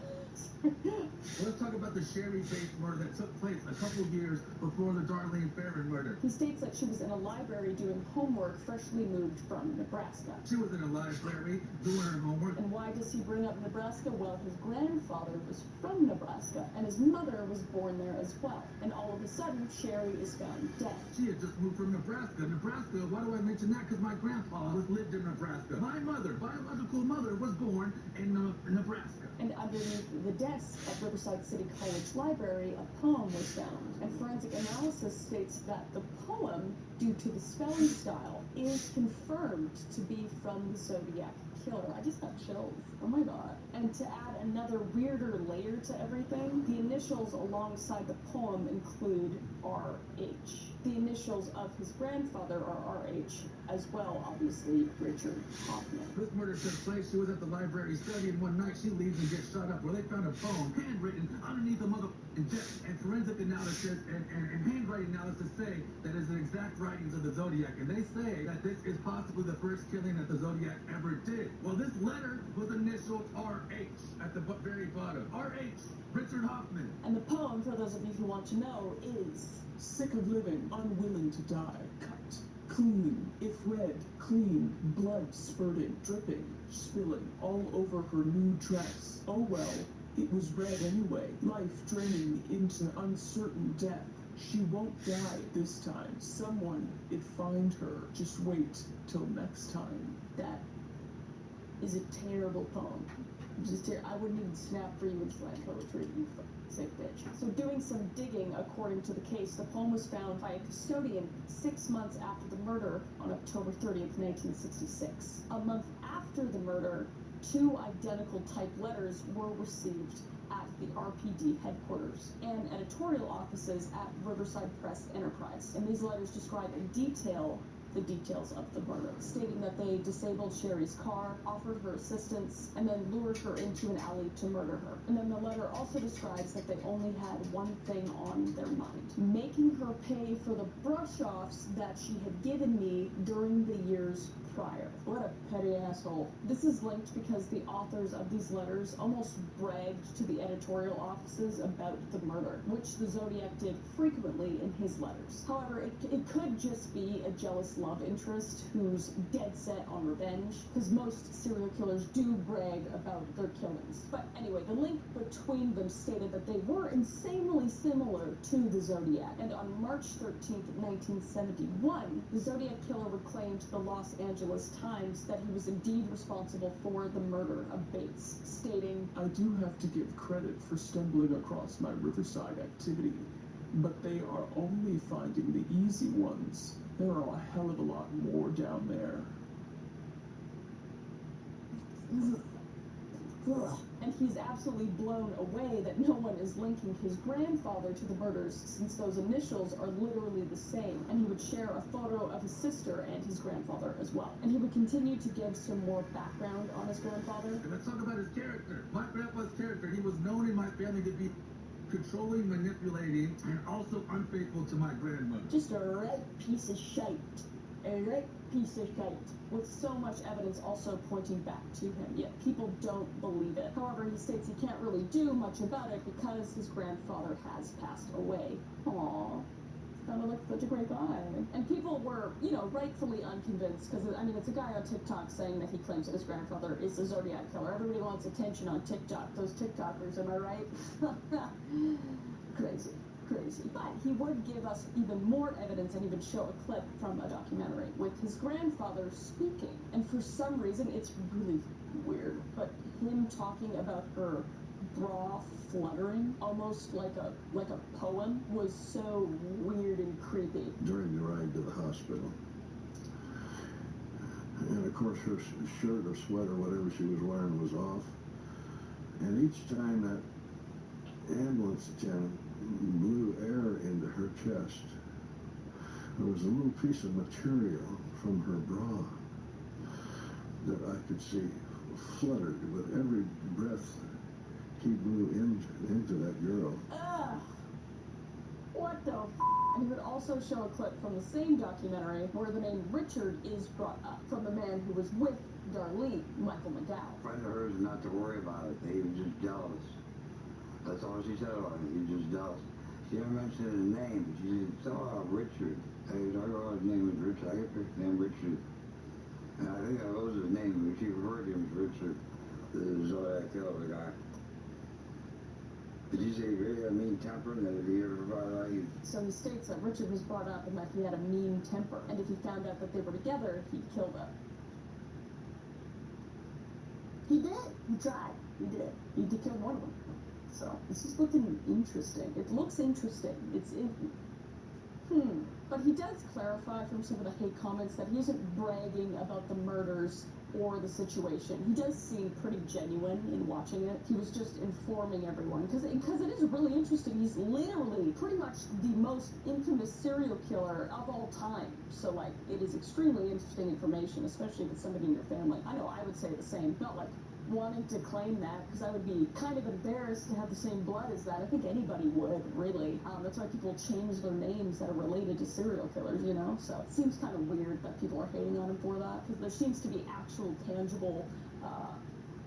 Let's talk about the Sherry Bates murder that took place a couple years before the Darlene Ferrin murder. He states that she was in a library doing homework, freshly moved from Nebraska. She was in a library doing her homework. And why does he bring up Nebraska? Well, his grandfather was from Nebraska, and his mother was born there as well. And all of a sudden, Sherry is found dead. She had just moved from Nebraska. Nebraska, why do I mention that? Because my grandpa lived in Nebraska. My mother, biological mother, was born in Nebraska. And underneath the desk at Riverside City College Library, a poem was found. And forensic analysis states that the poem, due to the spelling style, is confirmed to be from the Zodiac Killer. I just got chills. Oh my God. And to add another weirder layer to everything, the initials alongside the poem include RH. The initials of his grandfather are RH as well, obviously, Richard Hoffman. This murder took place. She was at the library studying one night. She leaves and gets shot up. Well, they found a poem handwritten underneath a motherfucking desk. And forensic analysis and handwriting analysis say that it's the exact writings of the Zodiac. And they say that this is possibly the first killing that the Zodiac ever did. Well, this letter was initialed RH at the very bottom. RH, Richard Hoffman. And the poem, for those of you who want to know, is... Sick of living, unwilling to die, cut, clean, if red, clean, blood spurting, dripping, spilling all over her new dress. Oh well, it was red anyway, life draining into uncertain death. She won't die this time. Someone, find her. Just wait till next time. That is a terrible poem. I wouldn't even snap for you in slam poetry, you sick bitch. So doing some digging, according to the case, the poem was found by a custodian 6 months after the murder on October 30th, 1966. A month after the murder, 2 identical type letters were received at the RPD headquarters and editorial offices at Riverside Press Enterprise. And these letters describe in detail the details of the murder, stating that they disabled Sherry's car, offered her assistance, and then lured her into an alley to murder her. And then the letter also describes that they only had one thing on their mind: making her pay for the brush-offs that she had given me during the years prior. What a petty asshole. This is linked because the authors of these letters almost bragged to the editorial offices about the murder, which the Zodiac did frequently in his letters. However, it could just be a jealous love interest who's dead set on revenge, because most serial killers do brag about their killings. But anyway, the link between them stated that they were insanely similar to the Zodiac. And on March 13th, 1971, the Zodiac killer would claim to the Los Angeles Times that he was indeed responsible for the murder of Bates, stating, "I do have to give credit for stumbling across my Riverside activity, but they are only finding the easy ones. There are a hell of a lot more down there." And he's absolutely blown away that no one is linking his grandfather to the murders, since those initials are literally the same. And he would share a photo of his sister and his grandfather as well. And he would continue to give some more background on his grandfather. And let's talk about his character. My grandpa's character, he was known in my family to be controlling, manipulating, and also unfaithful to my grandmother. Just a right piece of shite. A right piece of shite. With so much evidence also pointing back to him, yet people don't believe it. However, he states he can't really do much about it because his grandfather has passed away. Aww. Sounded like such a great guy. And people were, rightfully unconvinced, because, it's a guy on TikTok saying that he claims that his grandfather is a Zodiac killer. Everybody wants attention on TikTok. Those TikTokers, am I right? Crazy. But he would give us even more evidence, and he would show a clip from a documentary with his grandfather speaking. And for some reason, it's really weird, but him talking about her bra fluttering, almost like a poem, was so weird and creepy. During the ride to the hospital, and of course her shirt or sweater, whatever she was wearing, was off. And each time that ambulance attendant blew air into her chest, there was a little piece of material from her bra that I could see fluttered with every breath he blew into that girl. Ugh! What the f***? And he would also show a clip from the same documentary where the name Richard is brought up, from the man who was with Darlene, Michael McDowell. Friend of hers not to worry about it. He was just jealous. That's all she said about him. He was just jealous. She never mentioned his name. She said, "Oh, Richard." I thought his name was Richard. I get his name Richard. And I think that was his name, but she referred to him as Richard. The Zodiac killer guy. Did you say he really had a mean temper and that if he ever brought out So he states that Richard was brought up and that he had a mean temper, and if he found out that they were together, he'd kill them. He did. He tried. He did. He did kill one of them. So this is looking interesting. It looks interesting. But he does clarify from some of the hate comments that he isn't bragging about the murders or the situation. He does seem pretty genuine in watching it. He was just informing everyone, because it is really interesting. He's literally pretty much the most infamous serial killer of all time. So, it is extremely interesting information, especially with somebody in your family. I know I would say the same. Not wanting to claim that, because I would be kind of embarrassed to have the same blood as that. I think anybody would, really. That's why people change their names that are related to serial killers, So it seems kind of weird that people are hating on him for that, because there seems to be actual tangible,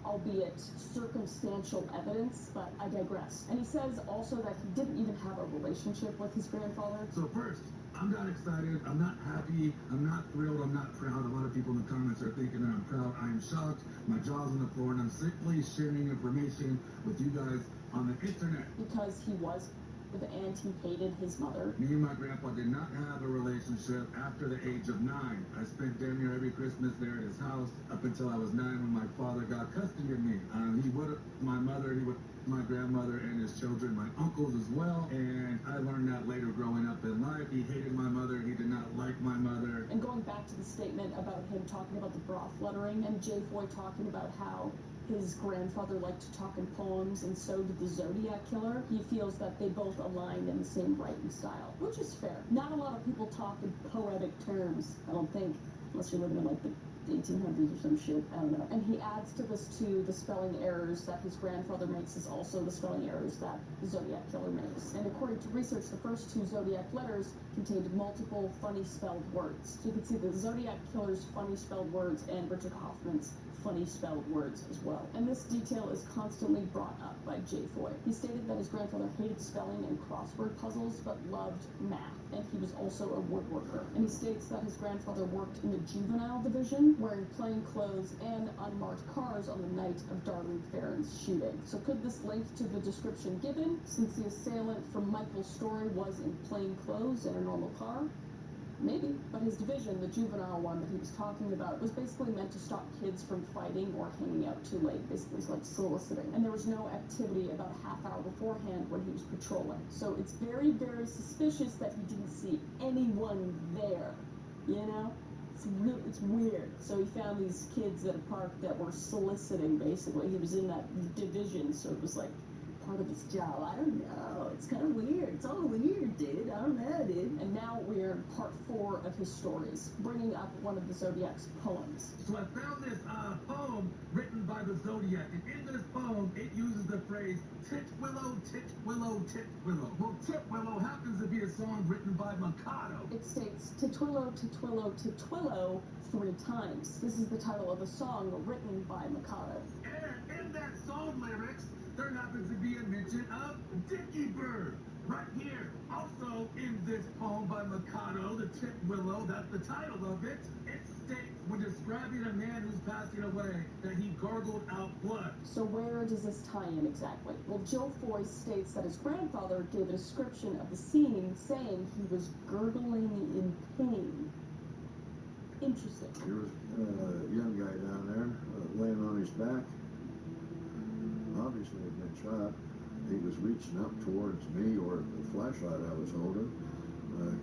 albeit circumstantial evidence, but I digress. And he says also that he didn't even have a relationship with his grandfather. So first, I'm not excited, I'm not happy, I'm not thrilled, I'm not proud. A lot of people in the comments are thinking that I'm proud. I am shocked, my jaw's on the floor, and I'm simply sharing information with you guys on the internet. Because he was and he hated his mother. Me and my grandpa did not have a relationship after the age of 9. I spent damn near every Christmas there at his house up until I was 9 when my father got custody of me. He would my mother, he would my grandmother and his children, my uncles as well, and I learned that later growing up in life. He hated my mother, he did not like my mother. And going back to the statement about him talking about the broth lettering and Jay Foy talking about how his grandfather liked to talk in poems, and so did the Zodiac Killer. He feels that they both aligned in the same writing style, which is fair. Not a lot of people talk in poetic terms, I don't think, unless you're living in like the 1800s or some shit, I don't know. And he adds to this too, the spelling errors that his grandfather makes is also the spelling errors that the Zodiac Killer makes. And according to research, the first 2 Zodiac letters contained multiple funny spelled words. So you can see the Zodiac Killer's funny spelled words and Richard Hoffman's funny spelled words as well. And this detail is constantly brought up by Jay Foy. He stated that his grandfather hated spelling and crossword puzzles, but loved math, and he was also a woodworker. And he states that his grandfather worked in the juvenile division, wearing plain clothes and unmarked cars on the night of Darlene Ferrin's shooting. So could this link to the description given, since the assailant from Michael's story was in plain clothes in a normal car? Maybe, but his division, the juvenile one that he was talking about, was basically meant to stop kids from fighting or hanging out too late, basically like soliciting. And there was no activity about a half hour beforehand when he was patrolling. So it's very, very suspicious that he didn't see anyone there, you know? It's weird. So he found these kids at a park that were soliciting, basically. He was in that division, so it was like part of his job. I don't know. It's kind of weird. It's all weird, dude. I don't know, dude. And now we're in part 4 of his stories, bringing up one of the Zodiac's poems. So I found this poem written by the Zodiac, and in this poem, it uses the phrase, titwillow, titwillow, titwillow. Well, titwillow happens to be a song written by Mikado. It states, titwillow, titwillow, titwillow 3 times. This is the title of a song written by Mikado. And in that song lyrics, there happens to be a mention of Dickie Bird, right here. Also in this poem by Mikado, the Titwillow, that's the title of it, it states, when describing a man who's passing away, that he gargled out blood. So where does this tie in exactly? Well, Joe Foy states that his grandfather gave a description of the scene, saying he was gurgling in pain. Interesting. There was a young guy down there laying on his back. Obviously had been shot. He was reaching up towards me or the flashlight I was holding,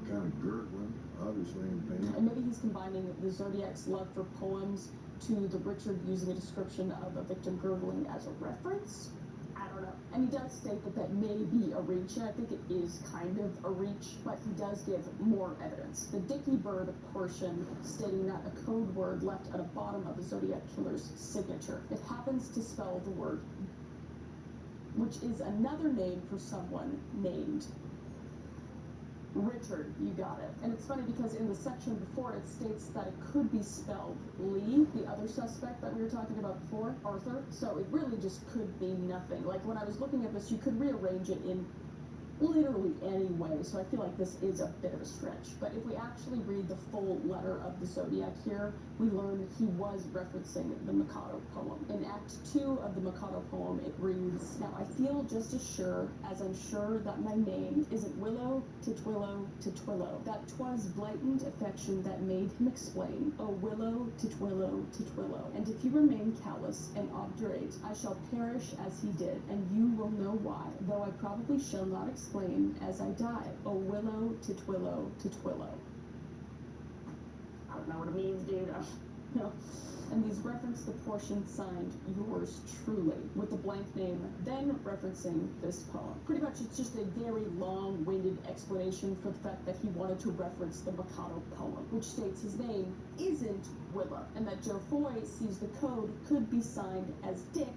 kind of gurgling, obviously in pain. And maybe he's combining the Zodiac's love for poems to the Richard using a description of a victim gurgling as a reference? I don't know. And he does state that that may be a reach, and I think it is kind of a reach, but he does give more evidence. The Dickie Bird portion stating that a code word left at the bottom of the Zodiac Killer's signature. It happens to spell the word, which is another name for someone named Richard. You got it. And it's funny because in the section before it states that it could be spelled Lee, the other suspect that we were talking about before, Arthur. So it really just could mean nothing. Like when I was looking at this, you could rearrange it in literally any way, so I feel like this is a bit of a stretch. But if we actually read the full letter of the Zodiac here, we learn he was referencing the Mikado poem. In Act 2 of the Mikado poem, it reads, "Now I feel just as sure as I'm sure that my name isn't Willow to Twillow, that 'twas blatant affection that made him explain, oh Willow to Twillow, and if you remain callous and obdurate, I shall perish as he did, and you will know why, though I probably shall not explain as I die, oh Willow to Twillow. I don't know what it means, dude. No. And these reference the portion signed yours truly with the blank name, then referencing this poem. Pretty much it's just a very long-winded explanation for the fact that he wanted to reference the Mikado poem, which states his name isn't Willow, and that Joe Foy sees the code could be signed as Dick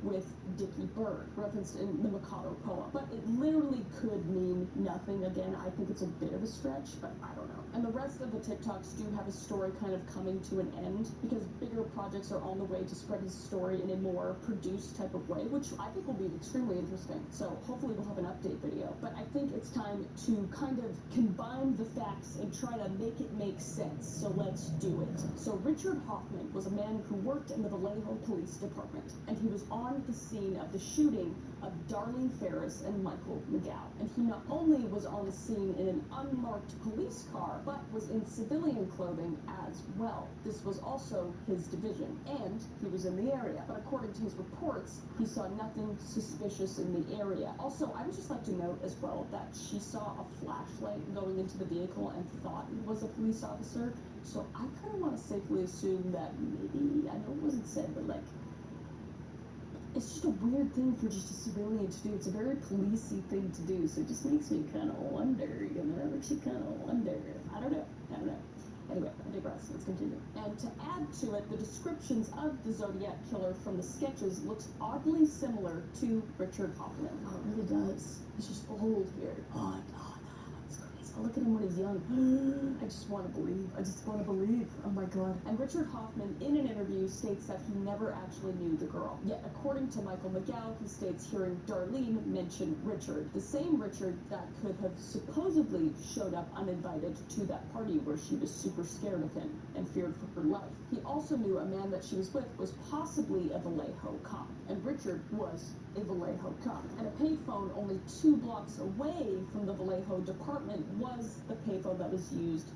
with Dickie Bird, referenced in the Mikado poem. But it literally could mean nothing. Again, I think it's a bit of a stretch, but I don't know. And the rest of the TikToks do have a story kind of coming to an end, because bigger projects are on the way to spread his story in a more produced type of way, which I think will be extremely interesting. So hopefully we'll have an update video. But I think it's time to kind of combine the facts and try to make it make sense. So let's do it. So Richard Hoffman was a man who worked in the Vallejo Police Department, and he was on the scene of the shooting of Darlene Ferris and Michael McGow. And he not only was on the scene in an unmarked police car, but was in civilian clothing as well. This was also his division, and he was in the area. But according to his reports, he saw nothing suspicious in the area. Also, I would just like to note as well that she saw a flashlight going into the vehicle and thought it was a police officer. So I kind of want to safely assume that maybe, I know it wasn't said, but like, it's just a weird thing for just a civilian to do. It's a very policey thing to do, so it just makes me kind of wonder, you know, it makes you kind of wonder. I don't know. Anyway, I digress. Let's continue. And to add to it, the descriptions of the Zodiac Killer from the sketches looks oddly similar to Richard Hoffman. Oh, it really does. He's just old here. Oh, it's crazy. Look at him when he's young. I just want to believe. Oh my God. And Richard Hoffman, in an interview, states that he never actually knew the girl. Yet, according to Michael McGow, he states hearing Darlene mention Richard, the same Richard that could have supposedly showed up uninvited to that party where she was super scared of him and feared for her life. He also knew a man that she was with was possibly a Vallejo cop, and Richard was a Vallejo cop. And a payphone only 2 blocks away from the Vallejo department was the payphone that was used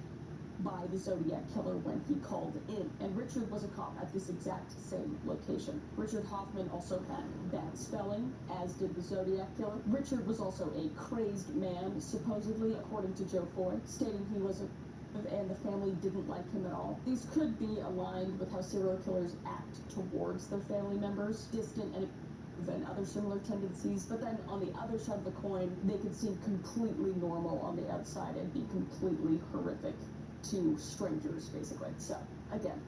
by the Zodiac Killer when he called in. And Richard was a cop at this exact same location. Richard Hoffman also had bad spelling, as did the Zodiac Killer. Richard was also a crazed man, supposedly, according to Joe Foy, stating he was and the family didn't like him at all. These could be aligned with how serial killers act towards their family members, distant and other similar tendencies, but then on the other side of the coin, they could seem completely normal on the outside and be completely horrific to strangers, basically. So, again,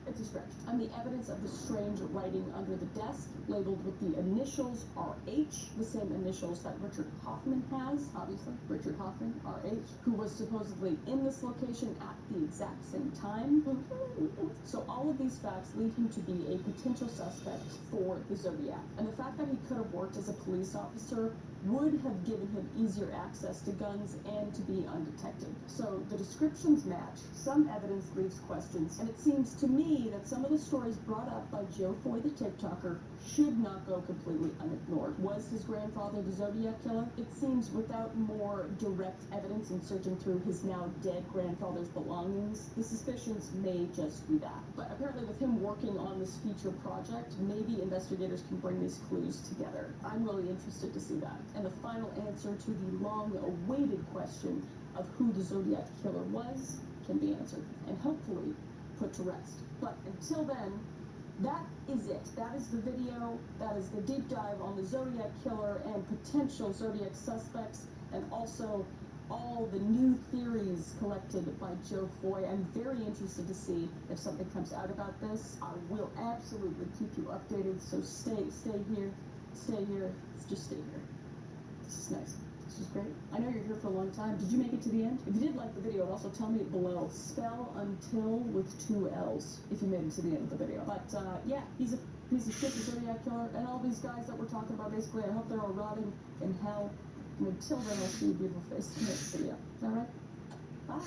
it's a stretch. And the evidence of the strange writing under the desk, labeled with the initials RH, the same initials that Richard Hoffman has, obviously, Richard Hoffman, RH, who was supposedly in this location at the exact same time. So all of these facts lead him to be a potential suspect for the Zodiac. And the fact that he could have worked as a police officer would have given him easier access to guns and to be undetected. So the descriptions match, some evidence leaves questions, and it seems to me that some of the stories brought up by Joe Foy the TikToker should not go completely unignored. Was his grandfather the Zodiac Killer? It seems without more direct evidence in searching through his now dead grandfather's belongings, the suspicions may just be that. But apparently with him working on this feature project, maybe investigators can bring these clues together. I'm really interested to see that. And the final answer to the long-awaited question of who the Zodiac Killer was can be answered, and hopefully put to rest. But until then, that is it. That is the video. That is the deep dive on the Zodiac Killer and potential Zodiac suspects, and also all the new theories collected by Joe Foy. I'm very interested to see if something comes out about this. I will absolutely keep you updated, so stay here, just stay here. This is nice. This is great. I know you're here for a long time. Did you make it to the end? If you did like the video, also tell me below. Spell until with 2 L's if you made it to the end of the video. But yeah, he's a piece of shit, the Zodiac Killer, and all these guys that we're talking about, basically, I hope they're all rotting in hell. And until then, I'll see your beautiful face in the next video. All right? Bye.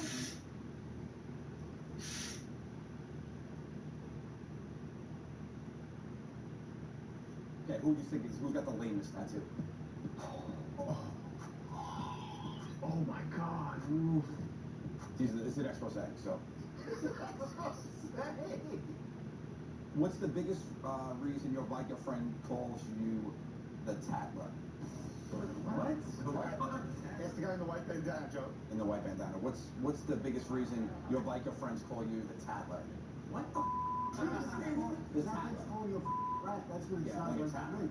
Okay, who do you think who's got the lamest tattoo? Oh my God. Oof. It's an expose, so. What's the biggest reason your biker friend calls you the Tattler? What? Ask the guy in the white bandana, Joe. In the white bandana. What's the biggest reason your biker friends call you the Tattler? What the The Tattler. calling you a rat. That's what it sounds like a like to Tattler. me.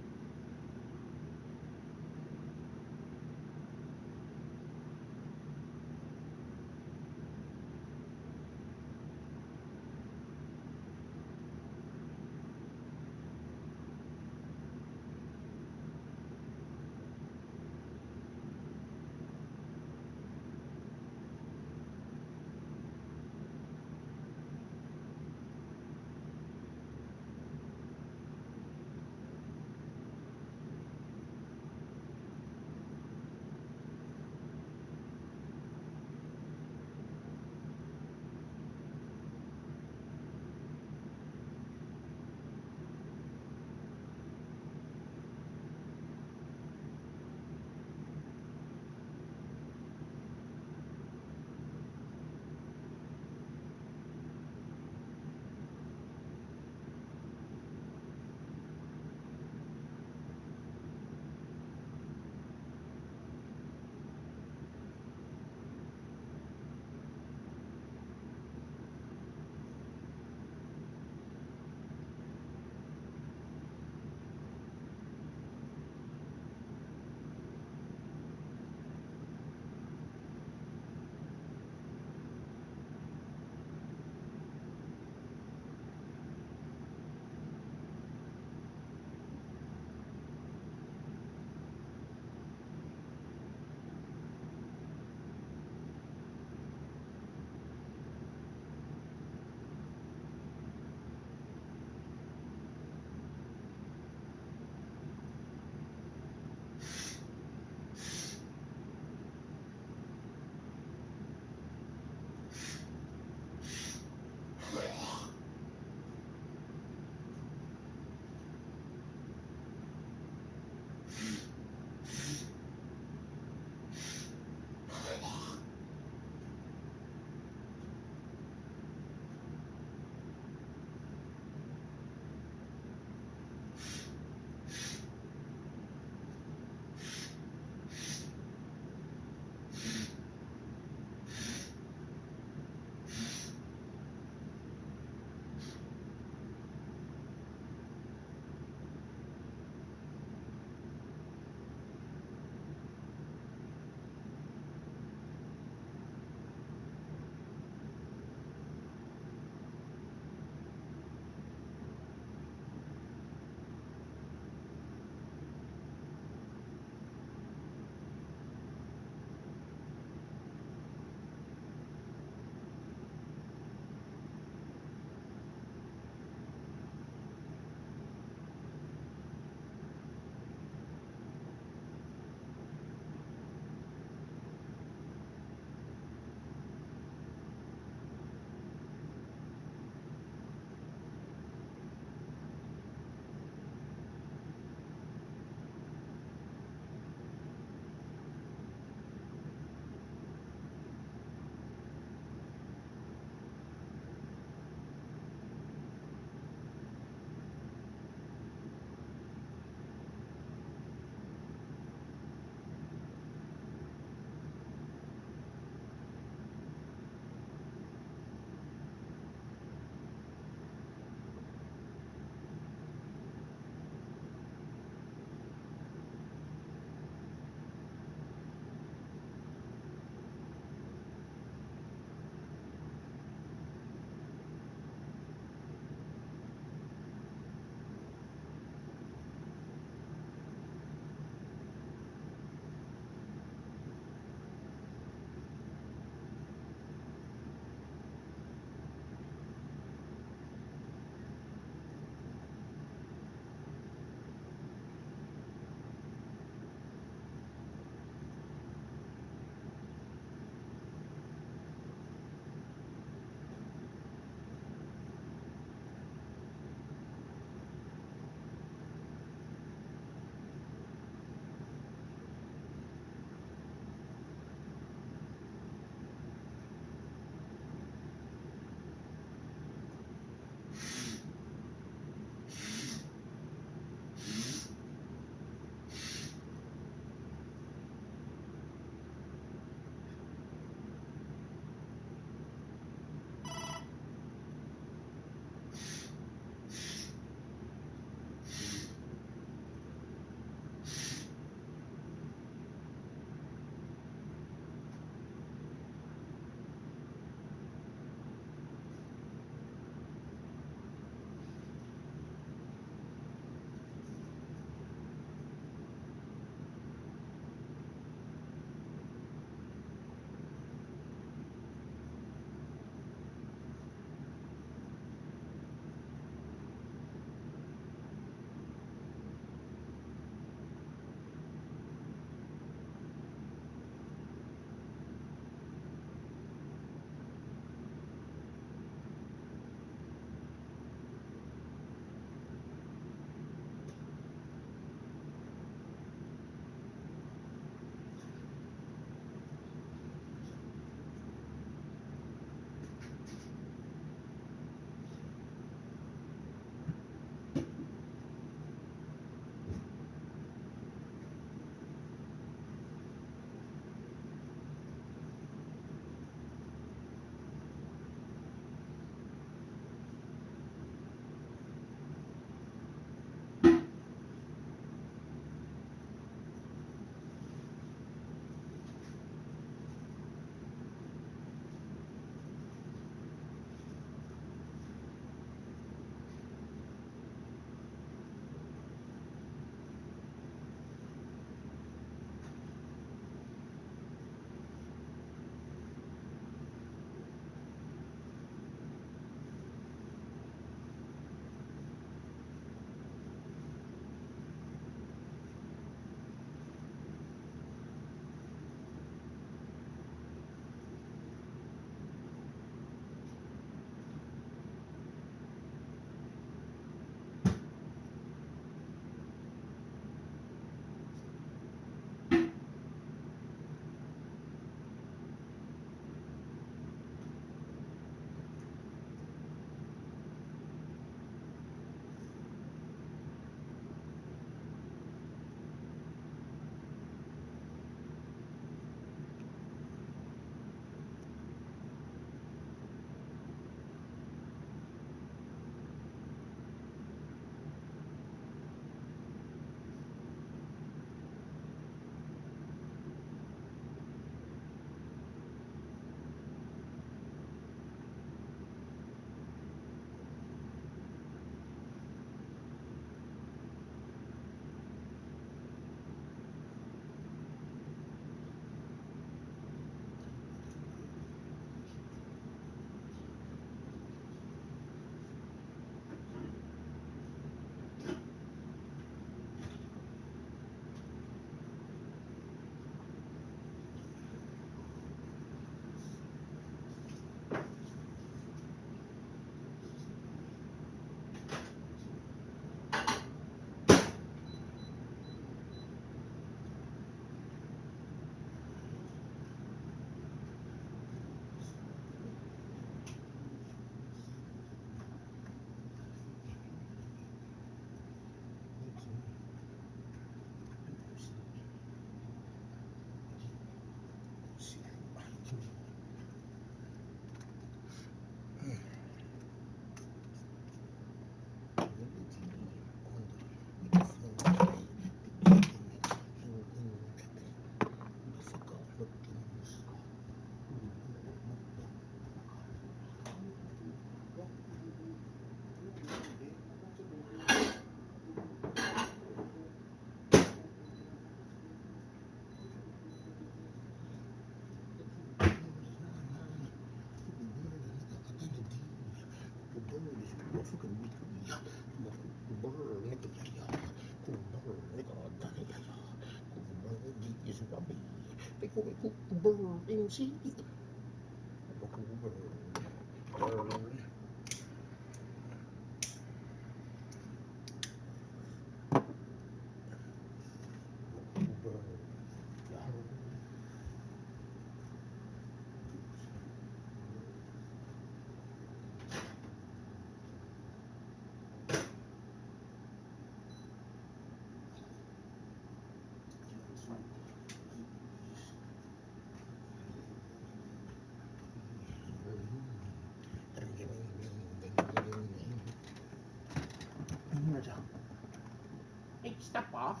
Hey, step off.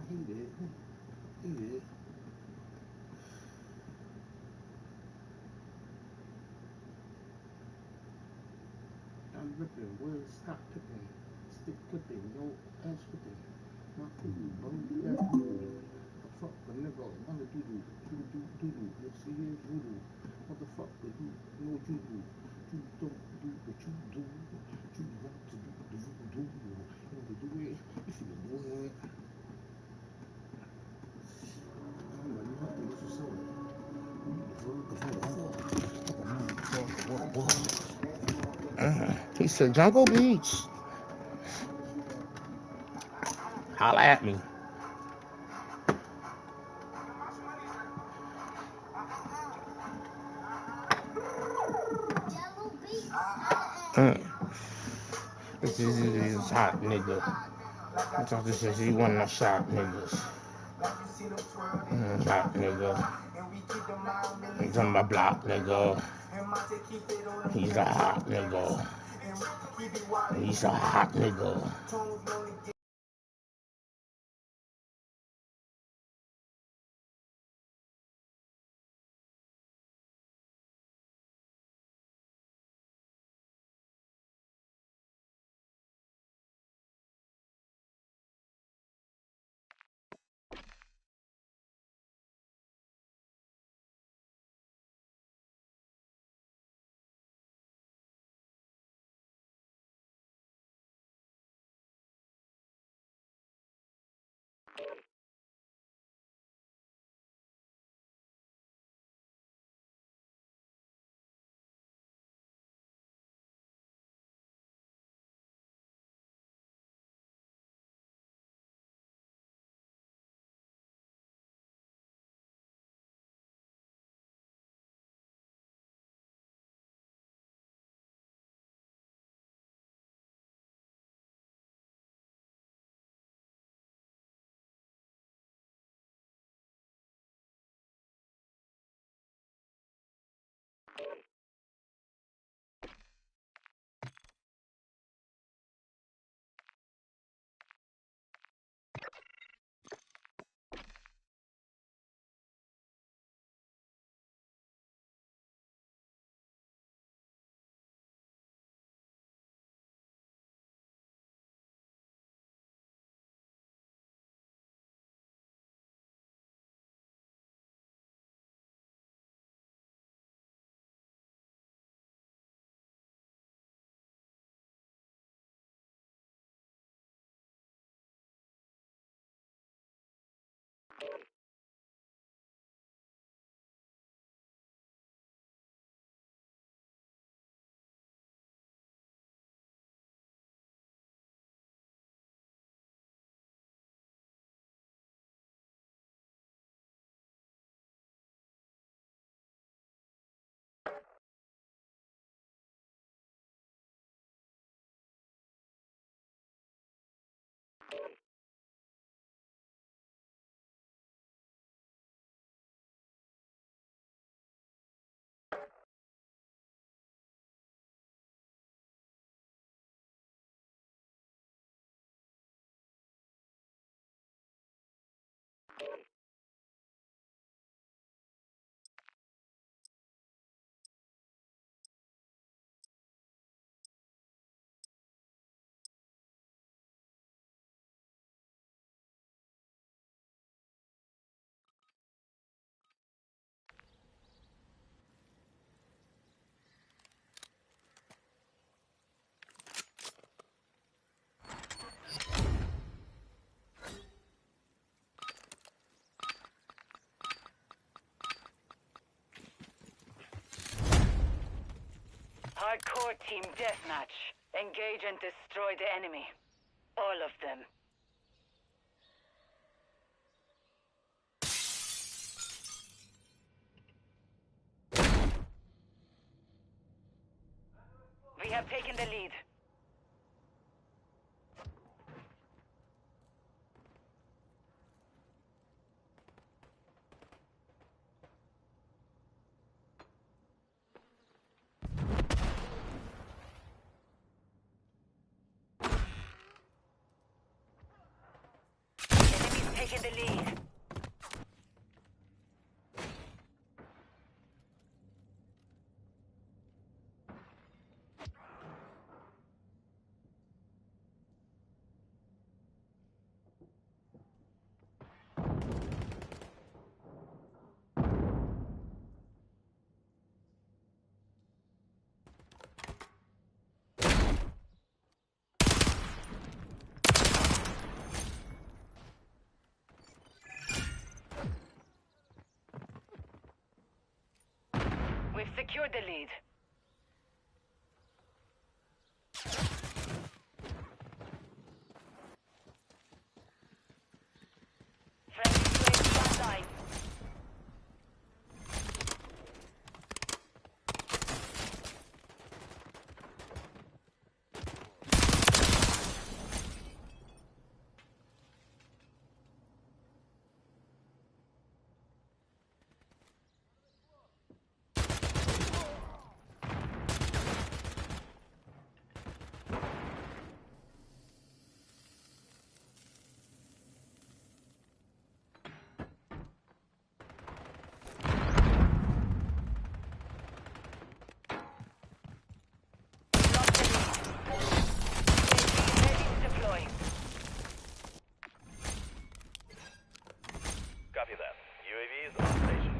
He did. He did. I'm ripping, will stop tipping, stick clipping, no ass whipping. My cool, bro, that cool. The fuck, the nigga, wanna do-do, do-do, yes, he is voodoo. What the fuck, but you know what you do? You don't do what you do. You want to do the voodoo. You want to do it, if you do it. I'm like, nothing, this is so. He said, Jungle Beach. Holla at me. This is hot, nigga. I thought this is he one of the shot niggas. Hot nigga. He's on my block, nigga. He's a hot nigga. He's a hot nigga. 4-team deathmatch. Engage and destroy the enemy. All of them. We have taken the lead. Enemies taking the lead. We've secured the lead. Friendly UAV online. Copy that. UAV is on station.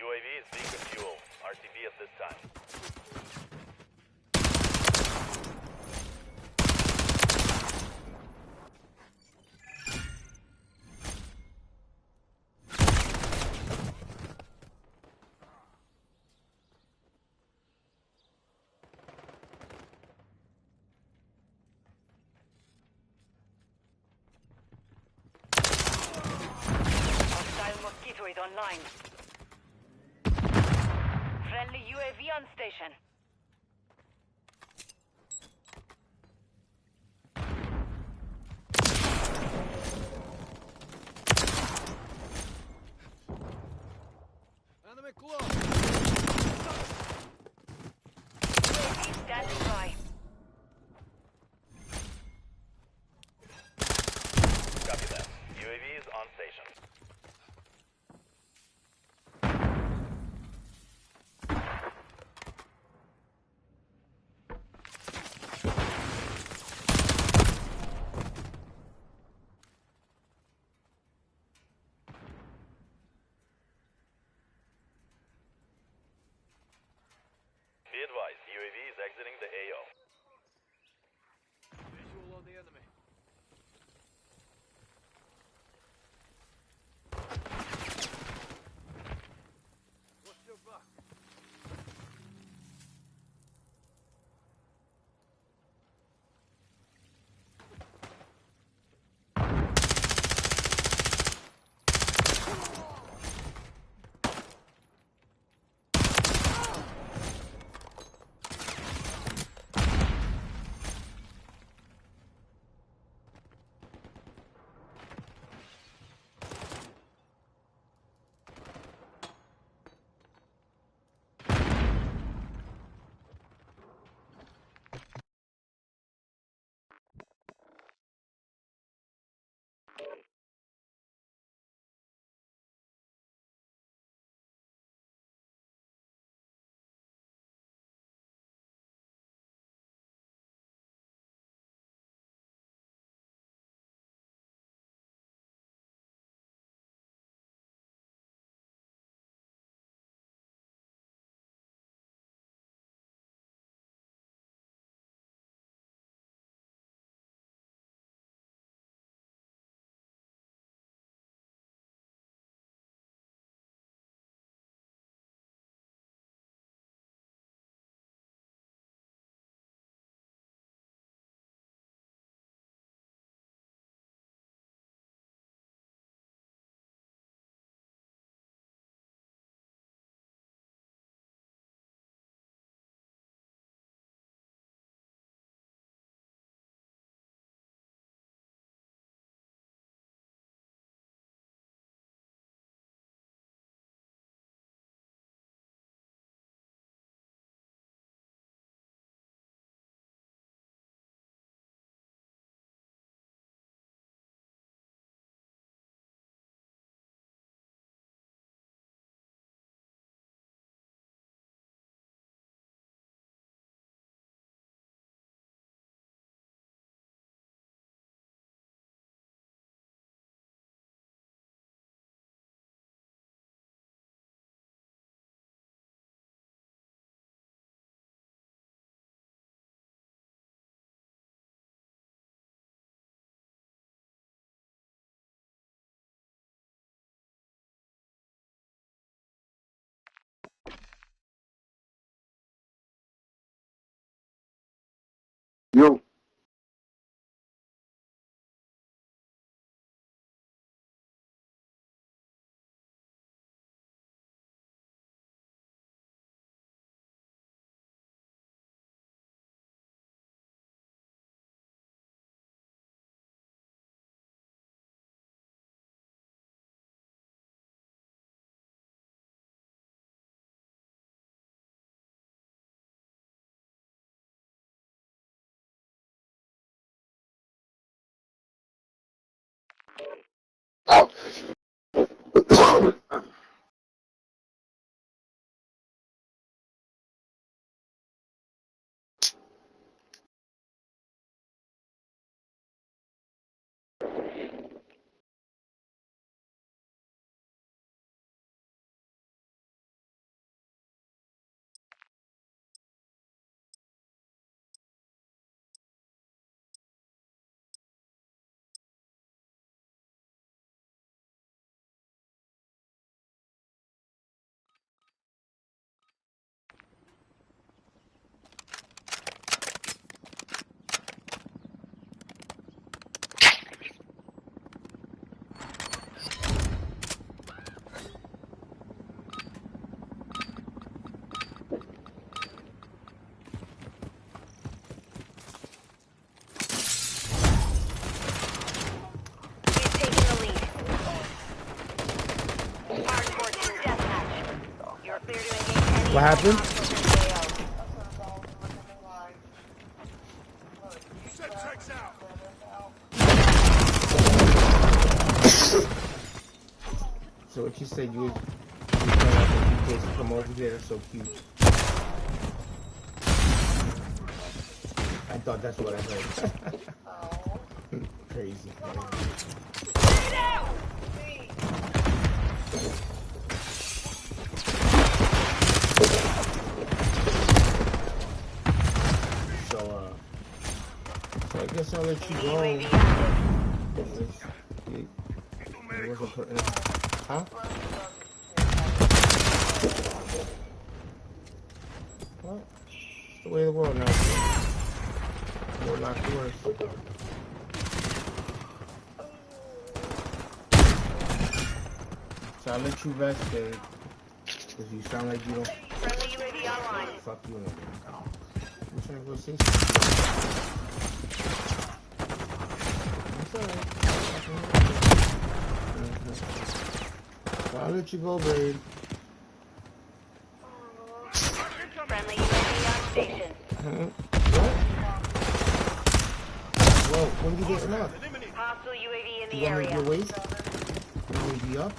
UAV is beacon fuel. RTB at this time. Hostile Mosquito is online. Friendly UAV on station. Enemy close. UAV standing by. Copy that. UAV is on station. Yo. What happened? So what you said you kids come over here, that's so cute. I thought that's what I heard. Crazy. So I guess I'll let you go. It wasn't putting, huh? What? It's the way of the world now. More locked doors. So I'll let you rest, babe. Because you sound like you don't. Friendly UAV online. Fuck you, nigga. I'm trying to go see something. It's alright. So I'll let you go, babe. Friendly UAV on station. What? Whoa, when are you getting up? Hostile UAV in You the want me area. to your waist? You want me to be up?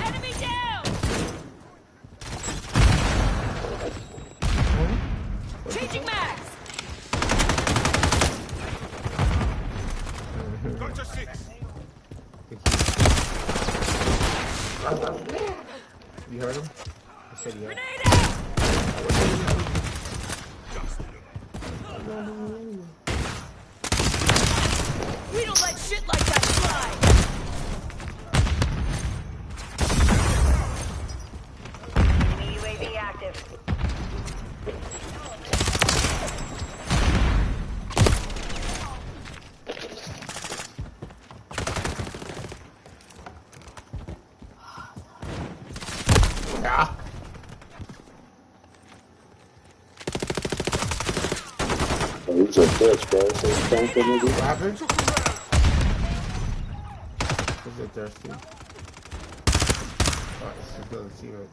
Enemy down! Changing mags! Got 6. You heard him? I said yeah. We don't let shit like that slide! Enemy UAV active. Yeah. He's a bitch, bro. So he's trying to maybe. What happened? Is it thirsty? Alright, let's go see what.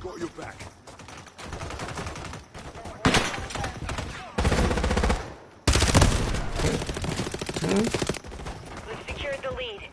Got your back. We've secured the lead.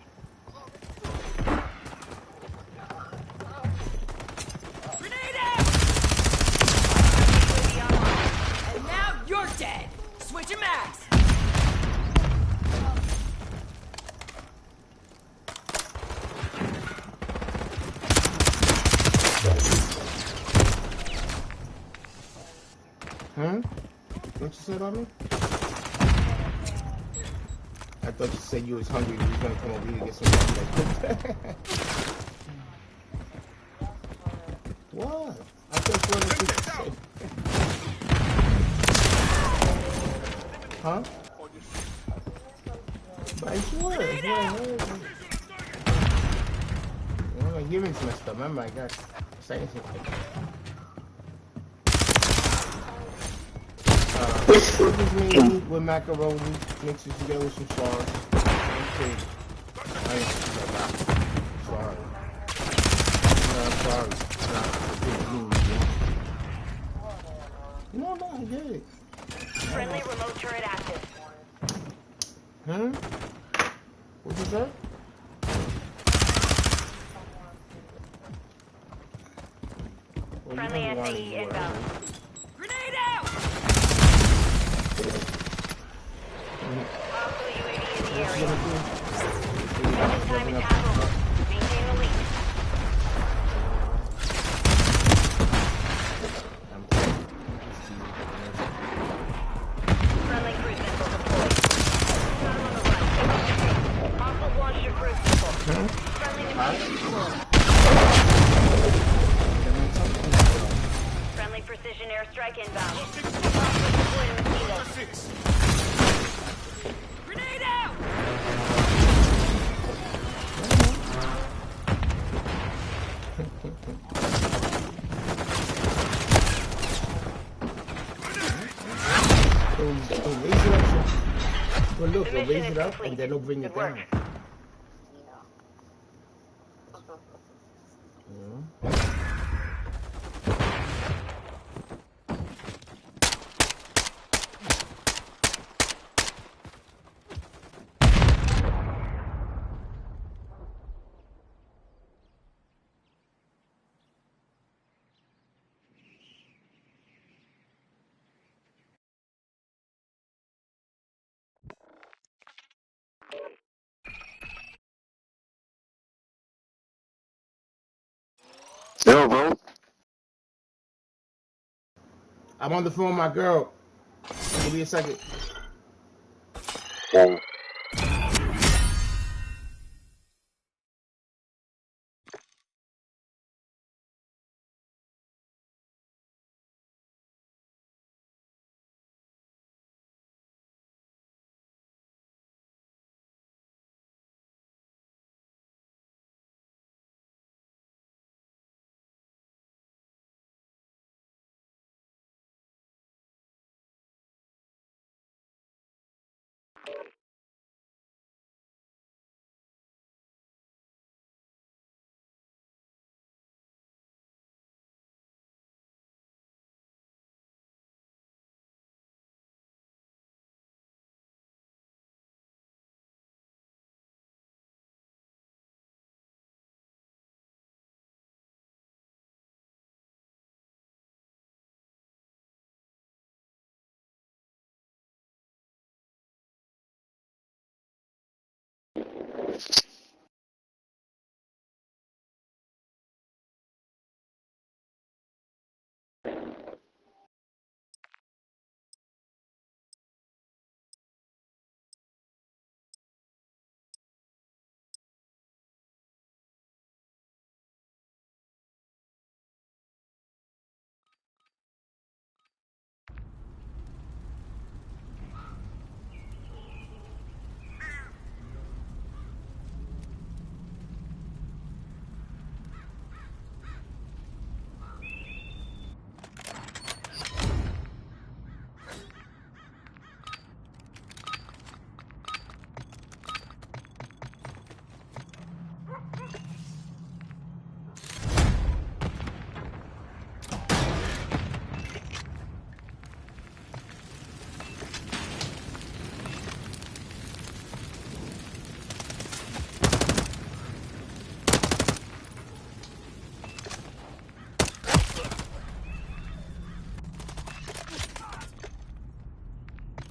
What you said about me? I thought you said you was hungry and you was gonna come over here to get some food. What? I thought you wanted to say. Huh? But it was. Yeah, my hearing's messed up. Remember, I got saying something. This is me with macaroni, mix it together with some sauce. Okay. Sorry. No, I'm sorry. No, I get it. Friendly remote turret active. What'd you say? Well, Friendly SAE inbound. Grenade out! Hostile UAV in the area. Mission time is half over. Maintain the lead. Friendly cruise missile deployed. Got him on the run. Hostile launched your cruise missile. Friendly machine deployed. Friendly precision airstrike inbound. Hostile deployed a machine gun. Grenade out! They'll raise it up. Well, look, they'll raise it up and then they'll bring it down. Yo, bro. I'm on the phone with my girl. Give me a second.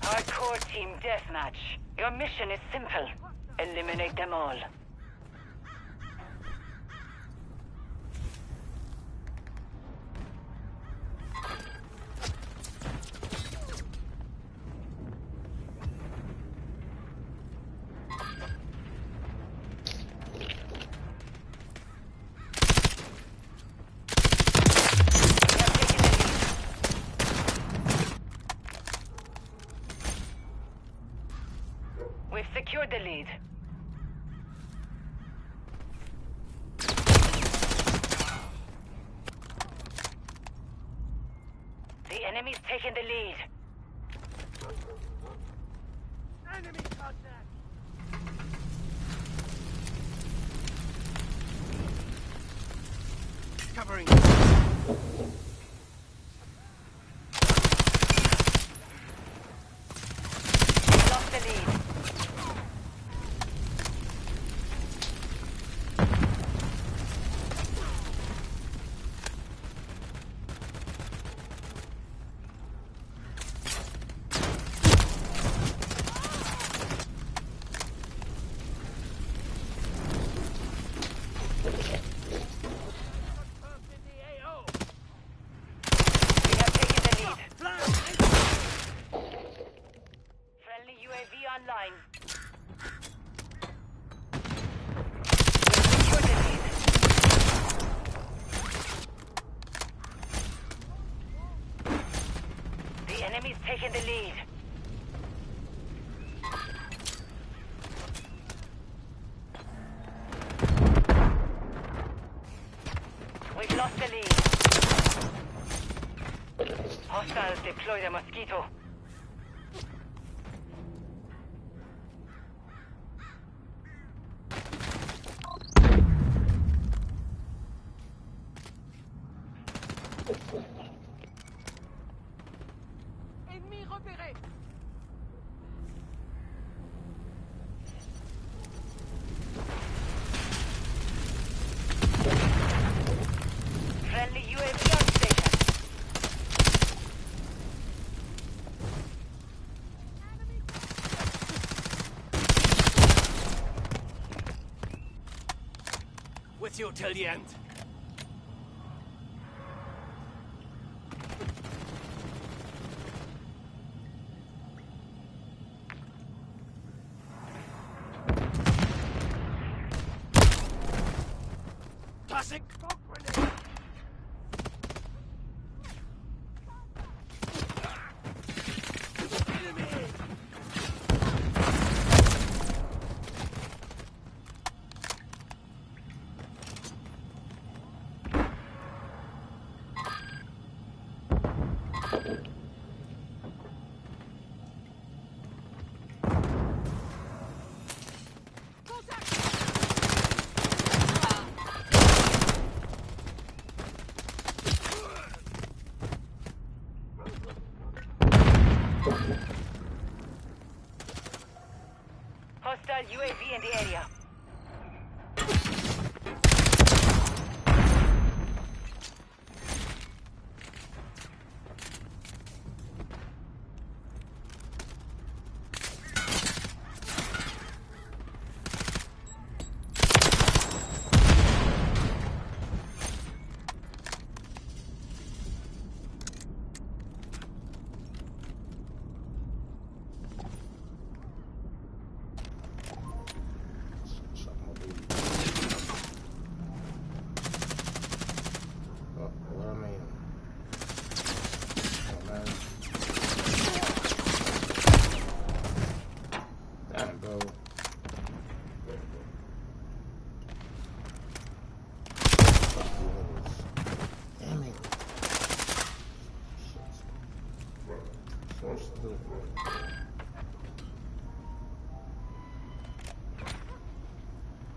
Hardcore team deathmatch. Your mission is simple. Eliminate them all. Enemy's taking the lead. Enemy contact! Covering. Lost the lead. Online. The enemy's taken the lead. We've lost the lead. Hostiles deploy the Mosquito. Ennemi repéré! Friendly UAV on station. With you till the end. Tossing smoke grenade! Enemy! Hostile UAV in the area.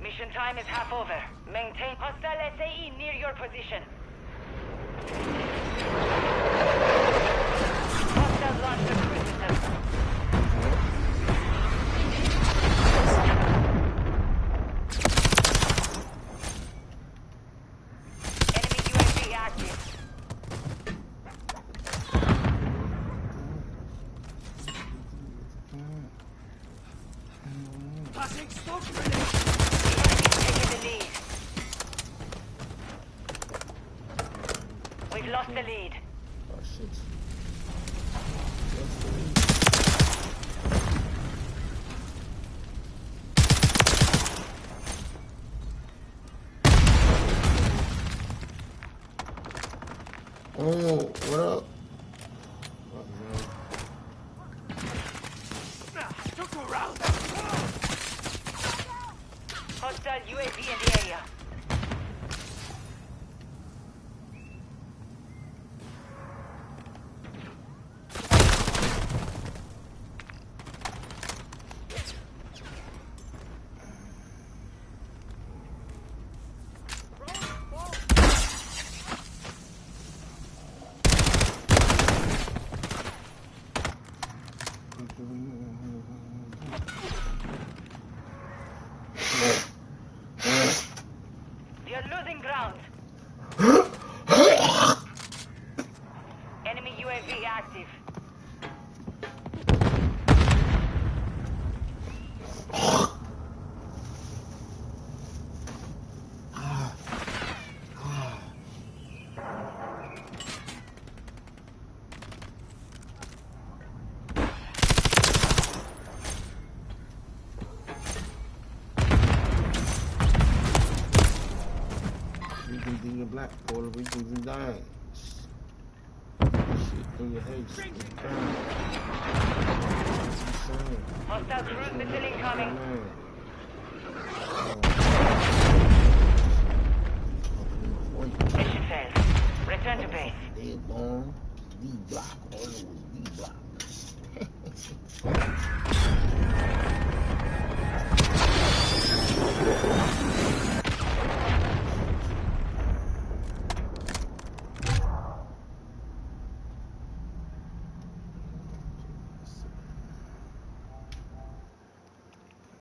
Mission time is half over. Maintain hostile SAE near your position. Hostile launched a cruise system. Enemy UAV active. Tossing smoke grenade! We've lost the lead. Oh shit. Oh, what up? Took a round. Hostile UAV in the area. you're black, Puerto Ricans and dying. Shit in your head. Hostile cruise missile incoming. Mission failed. Return to base. Dead bomb. D block. Always D block.